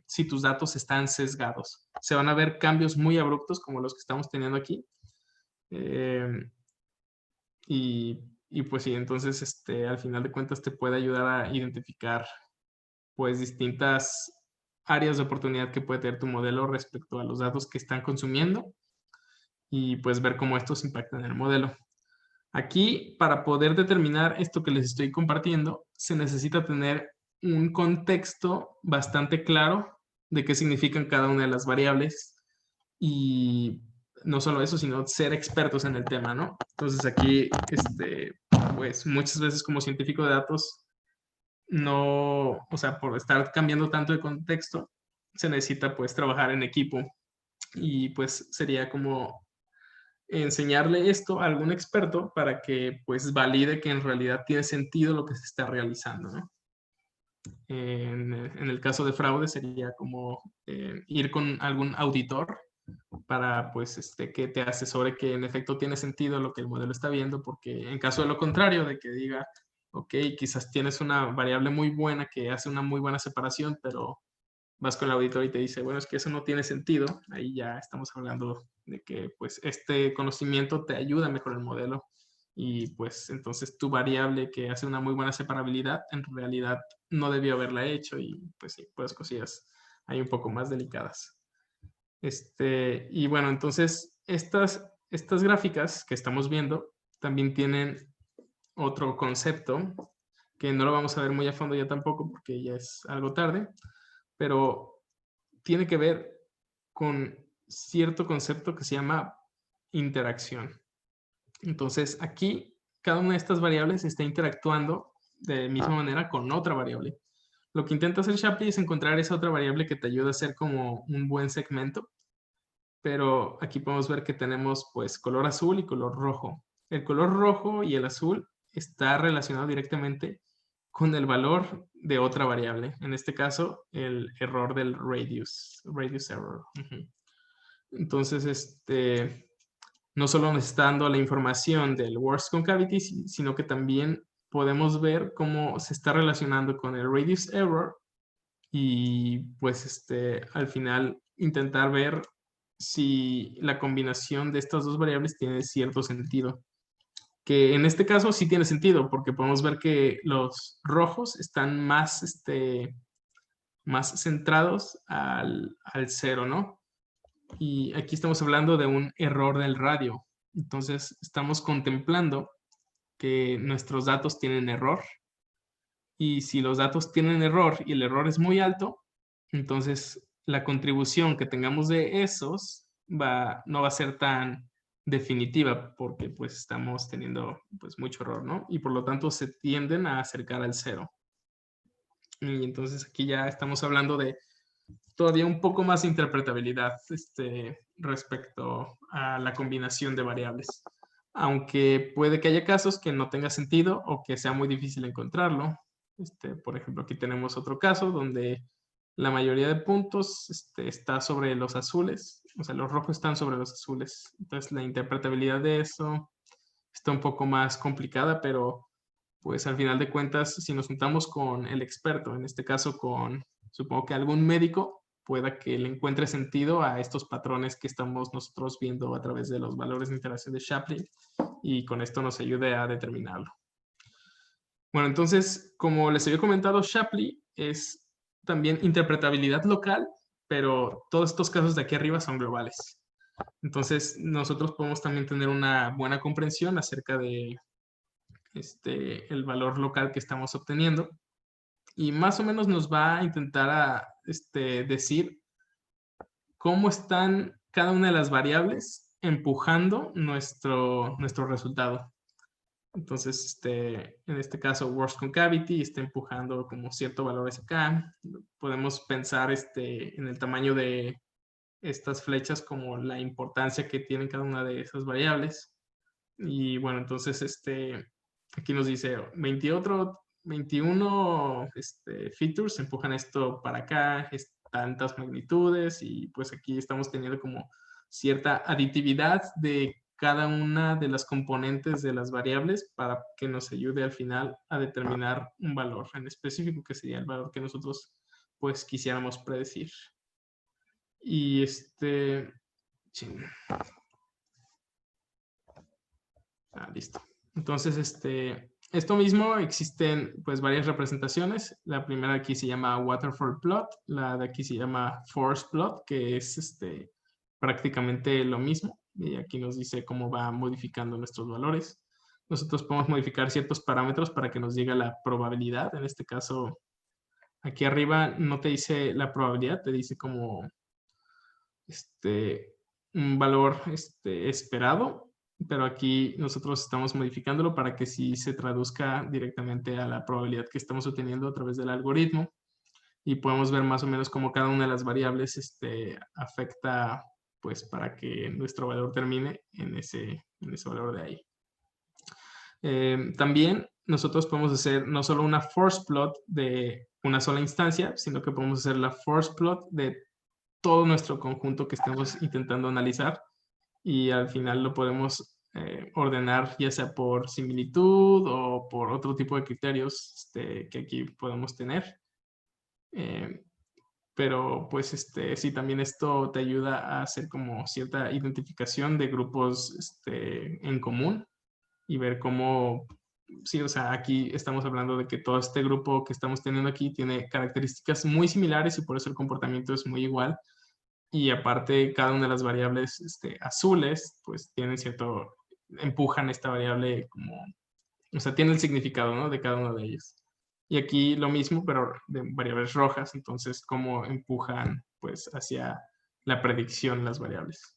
si tus datos están sesgados. Se van a ver cambios muy abruptos como los que estamos teniendo aquí. Y pues sí, entonces al final de cuentas te puede ayudar a identificar pues distintas áreas de oportunidad que puede tener tu modelo respecto a los datos que están consumiendo y pues ver cómo estos impactan el modelo. Aquí, para poder determinar esto que les estoy compartiendo, se necesita tener un contexto bastante claro de qué significan cada una de las variables y no solo eso, sino ser expertos en el tema, ¿no? Entonces aquí, pues muchas veces como científico de datos, no, o sea, por estar cambiando tanto de contexto, se necesita pues trabajar en equipo y pues sería como enseñarle esto a algún experto para que pues valide que en realidad tiene sentido lo que se está realizando, ¿no? En el caso de fraude sería como ir con algún auditor para pues que te asesore que en efecto tiene sentido lo que el modelo está viendo, porque en caso de lo contrario, de que diga, ok, quizás tienes una variable muy buena que hace una muy buena separación, pero vas con el auditor y te dice, bueno, es que eso no tiene sentido, ahí ya estamos hablando de que pues este conocimiento te ayuda a mejorar el modelo y pues entonces tu variable que hace una muy buena separabilidad en realidad no debió haberla hecho y pues sí, pues cosillas hay un poco más delicadas. Y bueno, entonces estas gráficas que estamos viendo también tienen otro concepto que no lo vamos a ver muy a fondo ya tampoco porque ya es algo tarde, pero tiene que ver con cierto concepto que se llama interacción. Entonces, aquí cada una de estas variables está interactuando de misma manera con otra variable. Lo que intenta hacer Shapley es encontrar esa otra variable que te ayuda a hacer como un buen segmento, pero aquí podemos ver que tenemos pues color azul y color rojo. El color rojo y el azul está relacionado directamente con el valor de otra variable. En este caso, el error del radius error. Entonces, no solo nos está dando la información del worst concavity, sino que también podemos ver cómo se está relacionando con el radius error y pues al final intentar ver si la combinación de estas dos variables tiene cierto sentido. Que en este caso sí tiene sentido, porque podemos ver que los rojos están más, más centrados al cero, ¿no? Y aquí estamos hablando de un error del radio. Entonces estamos contemplando que nuestros datos tienen error. Y si los datos tienen error y el error es muy alto, entonces la contribución que tengamos de esos no va a ser tan definitiva porque pues estamos teniendo pues mucho error, ¿no? Y por lo tanto se tienden a acercar al cero. Y entonces aquí ya estamos hablando de todavía un poco más de interpretabilidad respecto a la combinación de variables. Aunque puede que haya casos que no tenga sentido o que sea muy difícil encontrarlo. Por ejemplo, aquí tenemos otro caso donde la mayoría de puntos está sobre los azules, o sea, los rojos están sobre los azules. Entonces, la interpretabilidad de eso está un poco más complicada, pero pues al final de cuentas, si nos juntamos con el experto, en este caso con, supongo que algún médico, pueda que le encuentre sentido a estos patrones que estamos nosotros viendo a través de los valores de interacción de Shapley y con esto nos ayude a determinarlo. Bueno, entonces, como les había comentado, Shapley es también interpretabilidad local, pero todos estos casos de aquí arriba son globales. Entonces, nosotros podemos también tener una buena comprensión acerca de el valor local que estamos obteniendo y más o menos nos va a intentar decir cómo están cada una de las variables empujando nuestro resultado. Entonces, en este caso, worst concavity está empujando como cierto valor hacia acá. Podemos pensar en el tamaño de estas flechas como la importancia que tienen cada una de esas variables. Y bueno, entonces, aquí nos dice 21 features empujan esto para acá, tantas magnitudes y pues aquí estamos teniendo como cierta aditividad de cada una de las componentes de las variables para que nos ayude al final a determinar un valor en específico, que sería el valor que nosotros pues quisiéramos predecir. Y listo. Entonces, esto mismo existen pues varias representaciones. La primera aquí se llama waterfall plot, la de aquí se llama force plot, que es prácticamente lo mismo. Y aquí nos dice cómo va modificando nuestros valores. Nosotros podemos modificar ciertos parámetros para que nos llegue la probabilidad. En este caso, aquí arriba no te dice la probabilidad, te dice como un valor esperado, pero aquí nosotros estamos modificándolo para que sí se traduzca directamente a la probabilidad que estamos obteniendo a través del algoritmo, y podemos ver más o menos cómo cada una de las variables afecta pues para que nuestro valor termine en ese valor de ahí. También nosotros podemos hacer no solo una force plot de una sola instancia, sino que podemos hacer la force plot de todo nuestro conjunto que estemos intentando analizar, y al final lo podemos ordenar ya sea por similitud o por otro tipo de criterios que aquí podemos tener. Pero pues sí, también esto te ayuda a hacer como cierta identificación de grupos en común y ver cómo, sí, o sea, aquí estamos hablando de que todo este grupo que estamos teniendo aquí tiene características muy similares y por eso el comportamiento es muy igual. Y aparte, cada una de las variables azules, pues tienen empujan esta variable como, o sea, tiene el significado, ¿no? De cada uno de ellos. Y aquí lo mismo, pero de variables rojas, entonces, cómo empujan, pues, hacia la predicción las variables.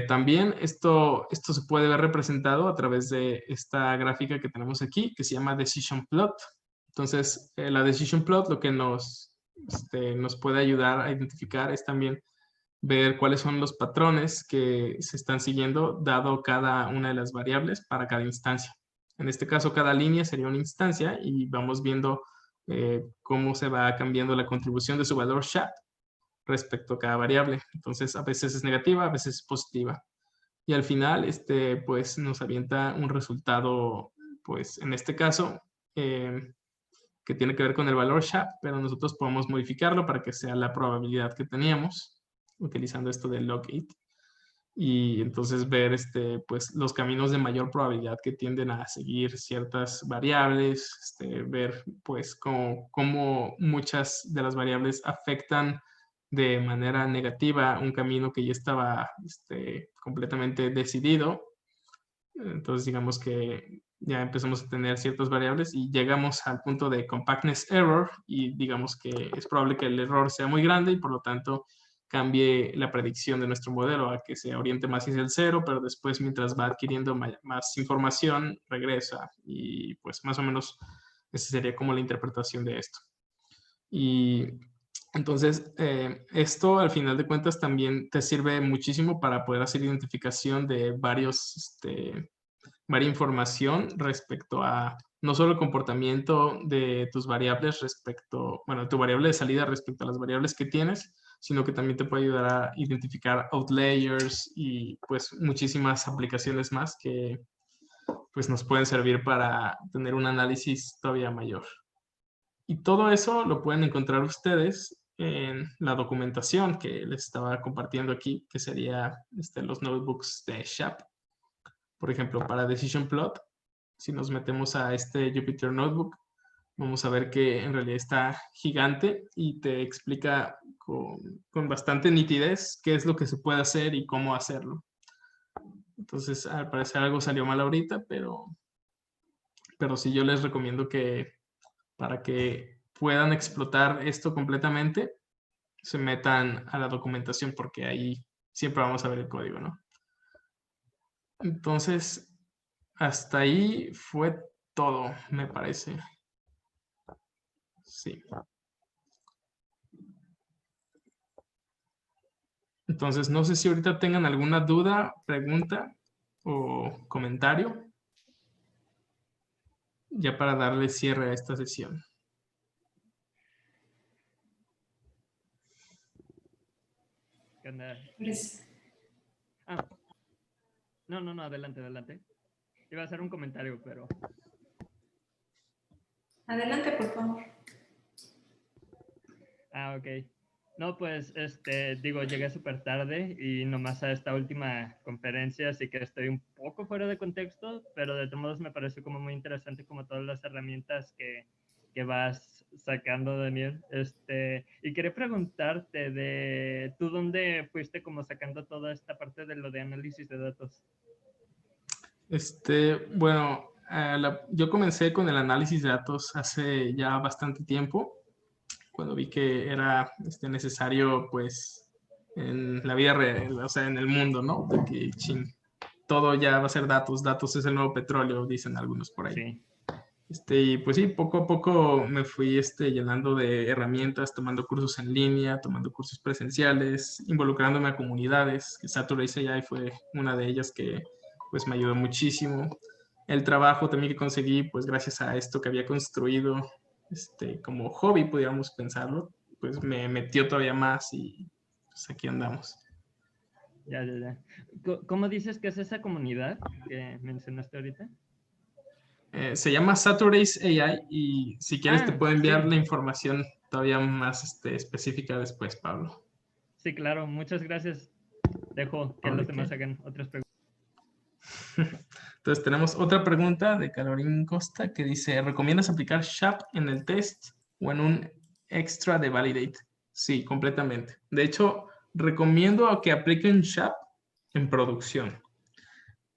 También esto se puede ver representado a través de esta gráfica que tenemos aquí, que se llama Decision Plot. Entonces, la Decision Plot lo que nos puede ayudar a identificar es también ver cuáles son los patrones que se están siguiendo dado cada una de las variables para cada instancia. En este caso, cada línea sería una instancia y vamos viendo cómo se va cambiando la contribución de su valor SHAP respecto a cada variable. Entonces, a veces es negativa, a veces es positiva. Y al final, pues nos avienta un resultado, pues en este caso, que tiene que ver con el valor SHAP, pero nosotros podemos modificarlo para que sea la probabilidad que teníamos, utilizando esto de log_it. Y entonces ver pues, los caminos de mayor probabilidad que tienden a seguir ciertas variables, ver pues cómo muchas de las variables afectan de manera negativa un camino que ya estaba completamente decidido. Entonces digamos que ya empezamos a tener ciertas variables y llegamos al punto de compactness error, y digamos que es probable que el error sea muy grande y por lo tanto cambie la predicción de nuestro modelo a que se oriente más hacia el cero, pero después mientras va adquiriendo más información regresa, y pues más o menos esa sería como la interpretación de esto. Y entonces, esto al final de cuentas también te sirve muchísimo para poder hacer identificación de varias información respecto a no solo el comportamiento de tus variables respecto, bueno, tu variable de salida respecto a las variables que tienes, sino que también te puede ayudar a identificar outliers y pues muchísimas aplicaciones más que pues nos pueden servir para tener un análisis todavía mayor. Y todo eso lo pueden encontrar ustedes en la documentación que les estaba compartiendo aquí, que sería los notebooks de SHAP. Por ejemplo, para Decision Plot, si nos metemos a este Jupyter Notebook, vamos a ver que en realidad está gigante y te explica con bastante nitidez qué es lo que se puede hacer y cómo hacerlo. Entonces, al parecer algo salió mal ahorita, pero sí yo les recomiendo que para que puedan explotar esto completamente, se metan a la documentación, porque ahí siempre vamos a ver el código, ¿no? Entonces, hasta ahí fue todo, me parece. Sí. Entonces, no sé si ahorita tengan alguna duda, pregunta o comentario, ya para darle cierre a esta sesión. ¿Qué onda? Pues, No, adelante, adelante. Iba a hacer un comentario, pero... Adelante, por favor. Ah, ok. No, pues, digo, llegué súper tarde y nomás a esta última conferencia, así que estoy un poco fuera de contexto, pero de todos modos me pareció como muy interesante como todas las herramientas que vas sacando, Daniel. Y quería preguntarte de, ¿tú dónde fuiste como sacando toda esta parte de lo de análisis de datos? Bueno, yo comencé con el análisis de datos hace ya bastante tiempo, cuando vi que era necesario, pues, en la vida real, o sea, en el mundo, ¿no? De que, chin, todo ya va a ser datos, datos es el nuevo petróleo, dicen algunos por ahí. Sí. Y pues sí, poco a poco me fui llenando de herramientas, tomando cursos en línea, tomando cursos presenciales, involucrándome a comunidades, que Saturday AI fue una de ellas que pues me ayudó muchísimo. El trabajo también que conseguí, pues gracias a esto que había construido como hobby, podríamos pensarlo, pues me metió todavía más y pues aquí andamos. Ya. ¿Cómo dices que es esa comunidad que mencionaste ahorita? Se llama Saturday's AI y si quieres te puedo enviar Sí. la información todavía más específica después, Pablo. Sí, claro. Muchas gracias. Dejo que los demás hagan otras preguntas. Entonces tenemos otra pregunta de Caroline Costa que dice, ¿recomiendas aplicar SHAP en el test o en un extra de Validate? Sí, completamente. De hecho, recomiendo que apliquen SHAP en producción.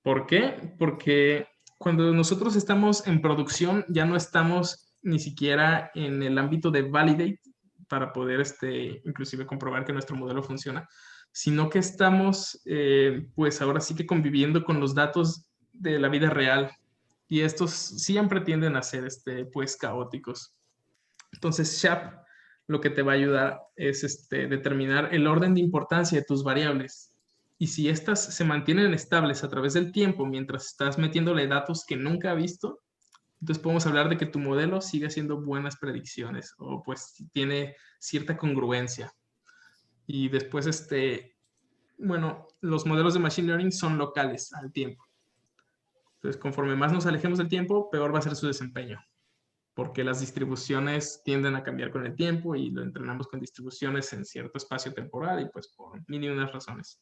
¿Por qué? Porque cuando nosotros estamos en producción ya no estamos ni siquiera en el ámbito de Validate para poder inclusive comprobar que nuestro modelo funciona, sino que estamos pues ahora sí que conviviendo con los datos de la vida real y estos siempre tienden a ser pues caóticos. Entonces SHAP lo que te va a ayudar es determinar el orden de importancia de tus variables y si estas se mantienen estables a través del tiempo mientras estás metiéndole datos que nunca ha visto, entonces podemos hablar de que tu modelo sigue haciendo buenas predicciones o pues tiene cierta congruencia. Y después, bueno, los modelos de Machine Learning son locales al tiempo. Entonces, conforme más nos alejemos del tiempo, peor va a ser su desempeño, porque las distribuciones tienden a cambiar con el tiempo y lo entrenamos con distribuciones en cierto espacio temporal y pues por mil y unas razones.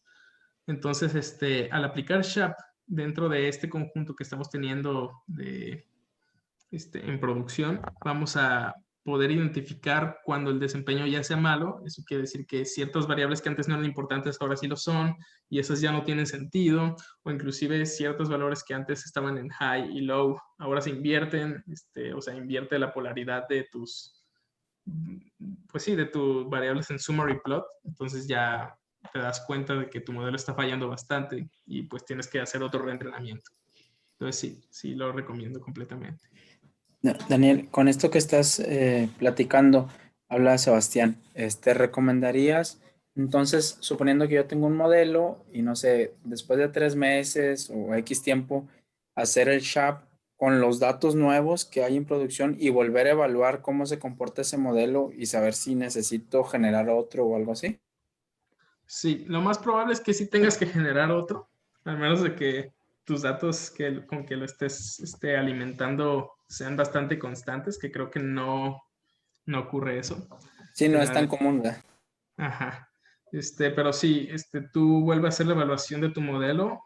Entonces, al aplicar SHAP dentro de este conjunto que estamos teniendo en producción, vamos a poder identificar cuando el desempeño ya sea malo. Eso quiere decir que ciertas variables que antes no eran importantes ahora sí lo son y esas ya no tienen sentido, o inclusive ciertos valores que antes estaban en high y low ahora se invierten, o sea, invierte la polaridad de pues sí, de tus variables en summary plot. Entonces ya te das cuenta de que tu modelo está fallando bastante y pues tienes que hacer otro reentrenamiento. Entonces sí lo recomiendo completamente. Daniel, con esto que estás platicando, habla Sebastián, ¿recomendarías, entonces, suponiendo que yo tengo un modelo y no sé, después de 3 meses o X tiempo, hacer el SHAP con los datos nuevos que hay en producción y volver a evaluar cómo se comporta ese modelo y saber si necesito generar otro o algo así? Sí, lo más probable es que sí tengas que generar otro, al menos de que tus datos con que lo estés alimentando sean bastante constantes, que creo que no ocurre eso. Sí, no es tan común, ¿verdad? Ajá. Pero sí, tú vuelves a hacer la evaluación de tu modelo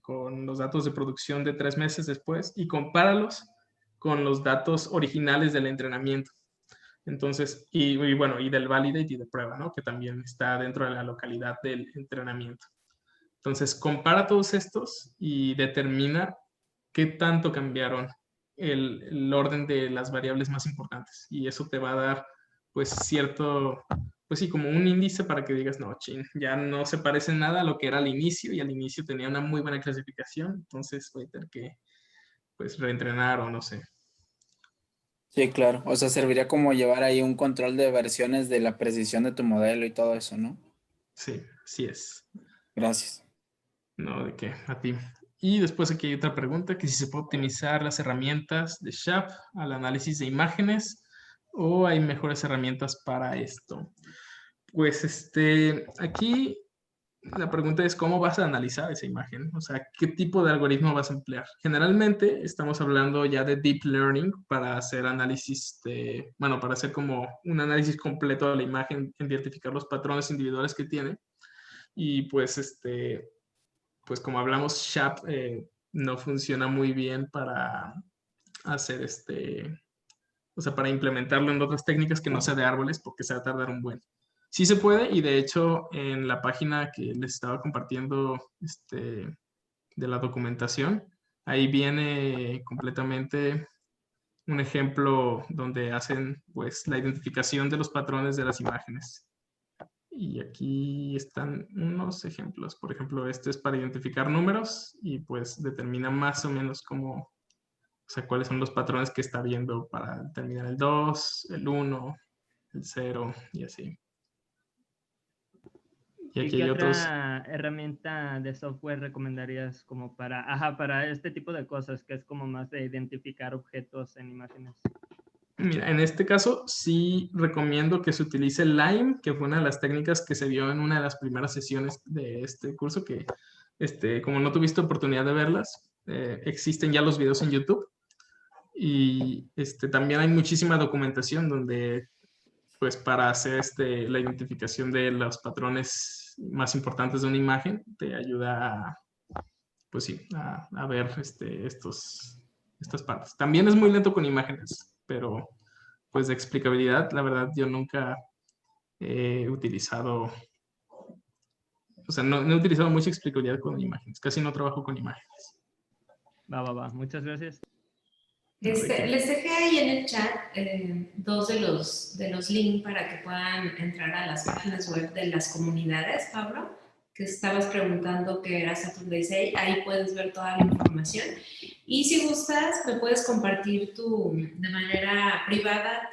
con los datos de producción de 3 meses después y compáralos con los datos originales del entrenamiento. Entonces, y bueno, y del validate y de prueba, ¿no? Que también está dentro de la localidad del entrenamiento. Entonces, compara todos estos y determina qué tanto cambiaron el orden de las variables más importantes. Y eso te va a dar, pues, pues sí, como un índice para que digas, no, chin, ya no se parece nada a lo que era al inicio y al inicio tenía una muy buena clasificación. Entonces, voy a tener que, pues, reentrenar o no sé. Sí, claro. O sea, serviría como llevar ahí un control de versiones de la precisión de tu modelo y todo eso, ¿no? Sí, así es. Gracias. No, de qué, a ti. Y después aquí hay otra pregunta, que si se puede optimizar las herramientas de SHAP al análisis de imágenes o hay mejores herramientas para esto. Pues aquí la pregunta es cómo vas a analizar esa imagen, o sea, qué tipo de algoritmo vas a emplear. Generalmente estamos hablando ya de deep learning para hacer análisis bueno, para hacer como un análisis completo de la imagen, identificar los patrones individuales que tiene. Y pues pues como hablamos, SHAP no funciona muy bien para hacer o sea, para implementarlo en otras técnicas que no sea de árboles, porque se va a tardar un buen. Sí se puede, y de hecho en la página que les estaba compartiendo de la documentación, ahí viene completamente un ejemplo donde hacen pues la identificación de los patrones de las imágenes. Y aquí están unos ejemplos. Por ejemplo, este es para identificar números y pues determina más o menos cómo, o sea, cuáles son los patrones que está viendo para determinar el 2, el 1, el 0 y así. Y ¿Y aquí qué hay otros. otra herramienta de software recomendarías como para este tipo de cosas, que es como más de identificar objetos en imágenes? Mira, en este caso sí recomiendo que se utilice Lime, que fue una de las técnicas que se vio en una de las primeras sesiones de este curso, que como no tuviste oportunidad de verlas, existen ya los videos en YouTube. Y también hay muchísima documentación donde, pues para hacer la identificación de los patrones más importantes de una imagen, te ayuda a, pues sí, a ver estas partes. También es muy lento con imágenes, pero pues de explicabilidad, la verdad, yo nunca he utilizado, o sea, no he utilizado mucha explicabilidad con imágenes, casi no trabajo con imágenes. Va. Muchas gracias. Les dejé ahí en el chat dos de los links para que puedan entrar a las páginas web de las comunidades, Pablo, que estabas preguntando qué era Saturday Day. Ahí puedes ver toda la información. Y si gustas, me puedes compartir de manera privada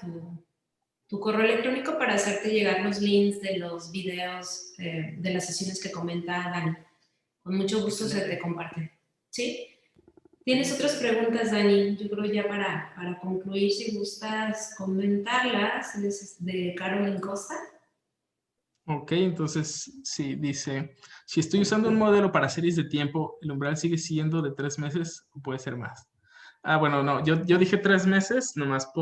tu correo electrónico para hacerte llegar los links de los videos de las sesiones que comenta Dani. Con mucho gusto se te comparten. ¿Sí? ¿Tienes otras preguntas, Dani? Yo creo ya para concluir, si gustas comentarlas, de Carolyn Costa. Ok, entonces sí, dice, si estoy usando un modelo para series de tiempo, ¿el umbral sigue siendo de 3 meses o puede ser más? Ah, bueno, no, yo dije 3 meses, nomás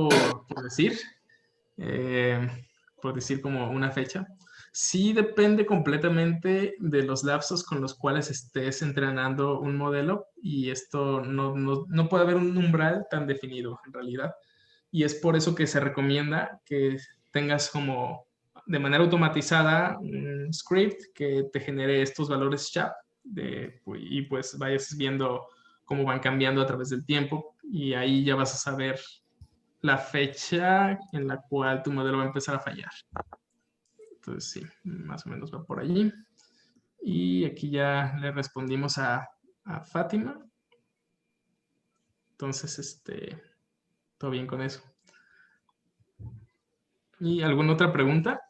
eh, por decir como una fecha. Sí depende completamente de los lapsos con los cuales estés entrenando un modelo, y esto no puede haber un umbral tan definido en realidad. Y es por eso que se recomienda que tengas como de manera automatizada un script que te genere estos valores SHAP y pues vayas viendo cómo van cambiando a través del tiempo, y ahí ya vas a saber la fecha en la cual tu modelo va a empezar a fallar. Entonces sí, más o menos va por allí. Y aquí ya le respondimos a Fátima. Entonces, todo bien con eso. ¿Y alguna otra pregunta?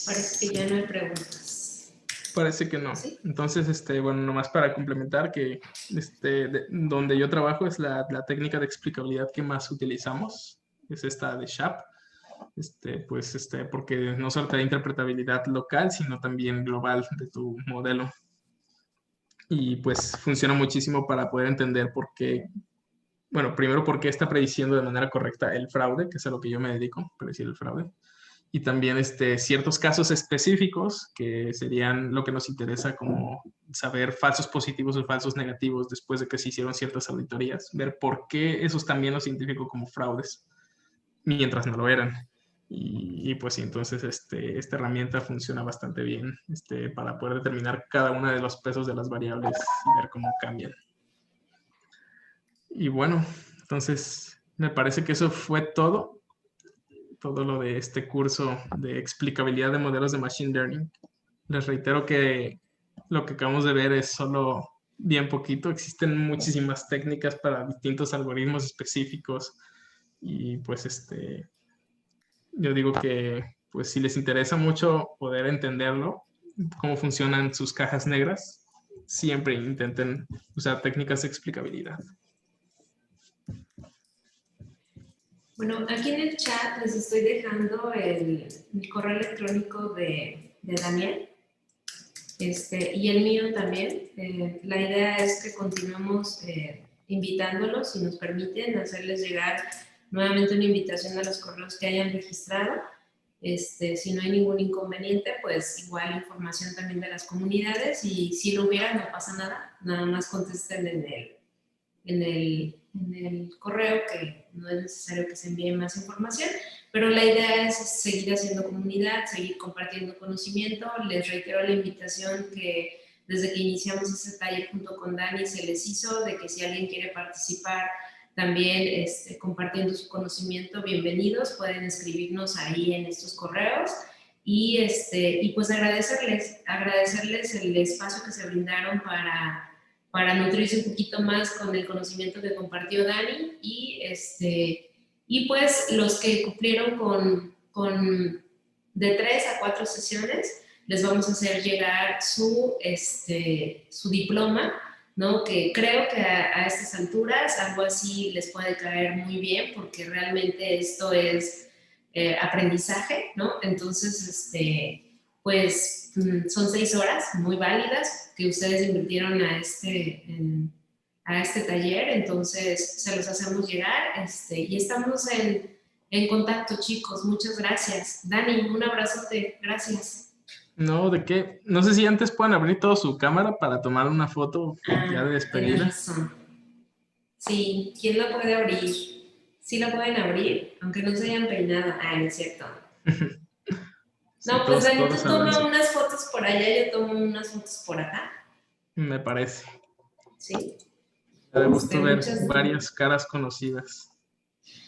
Parece que ya no hay preguntas. Parece que no. ¿Sí? Entonces, bueno, nomás para complementar que donde yo trabajo es la técnica de explicabilidad que más utilizamos, es esta de SHAP. Porque no solo te da interpretabilidad local, sino también global de tu modelo. Y pues funciona muchísimo para poder entender por qué, bueno, primero por qué está prediciendo de manera correcta el fraude, que es a lo que yo me dedico, predecir el fraude. Y también ciertos casos específicos que serían lo que nos interesa, como saber falsos positivos o falsos negativos después de que se hicieron ciertas auditorías, ver por qué esos también los identifico como fraudes, mientras no lo eran. Y pues sí, entonces esta herramienta funciona bastante bien para poder determinar cada uno de los pesos de las variables y ver cómo cambian. Y bueno, entonces me parece que eso fue todo lo de este curso de explicabilidad de modelos de Machine Learning. Les reitero que lo que acabamos de ver es solo bien poquito. Existen muchísimas técnicas para distintos algoritmos específicos, y pues yo digo que pues si les interesa mucho poder entenderlo, cómo funcionan sus cajas negras, siempre intenten usar técnicas de explicabilidad. Bueno, aquí en el chat les estoy dejando el correo electrónico de Daniel y el mío también. La idea es que continuemos invitándolos, si nos permiten, hacerles llegar nuevamente una invitación a los correos que hayan registrado. Si no hay ningún inconveniente, pues igual información también de las comunidades, y si lo hubiera no pasa nada, nada más contesten en el correo, que no es necesario que se envíe más información, pero la idea es seguir haciendo comunidad, seguir compartiendo conocimiento. Les reitero la invitación que desde que iniciamos este taller junto con Dani se les hizo, de que si alguien quiere participar también compartiendo su conocimiento, bienvenidos, pueden escribirnos ahí en estos correos, y pues agradecerles el espacio que se brindaron para nutrirse un poquito más con el conocimiento que compartió Dani, y pues los que cumplieron con de 3 a 4 sesiones, les vamos a hacer llegar su diploma, ¿no? Que creo que a estas alturas algo así les puede caer muy bien, porque realmente esto es aprendizaje, ¿no? Entonces, pues son 6 horas muy válidas que ustedes invirtieron a este taller, entonces se los hacemos llegar, y estamos en contacto, chicos. Muchas gracias. Dani, un abrazote. Gracias. No, ¿de qué? No sé si antes pueden abrir toda su cámara para tomar una foto ya de despedida. Tienes razón. Sí, ¿quién la puede abrir? Sí la pueden abrir, aunque no se hayan peinado. No es cierto. Sí, No, pues Dani, tú toma abren. unas fotos por allá, yo tomo unas fotos por acá. Me parece. Sí. Me da gusto ver muchas... varias caras conocidas.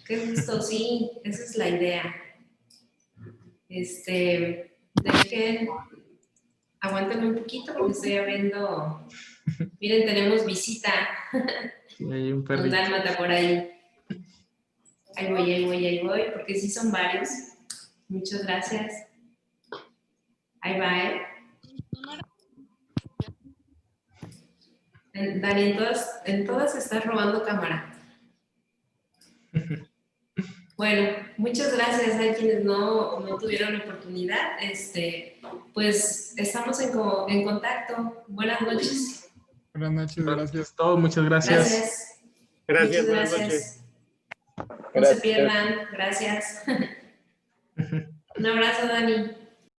Qué gusto, sí, esa es la idea. Dejen, aguántenme un poquito porque estoy abriendo. Miren, tenemos visita. Sí, hay un perrito. Un dálmata por ahí. Ahí voy, porque sí son varios. Muchas gracias. Ahí va, Dani, en todas estás robando cámara. Bueno, muchas gracias a quienes no tuvieron oportunidad. Pues estamos en contacto. Buenas noches. Buenas noches, gracias. Muchas gracias. Gracias, Muchas buenas gracias. noches. No se pierdan. Gracias. Un abrazo, Dani.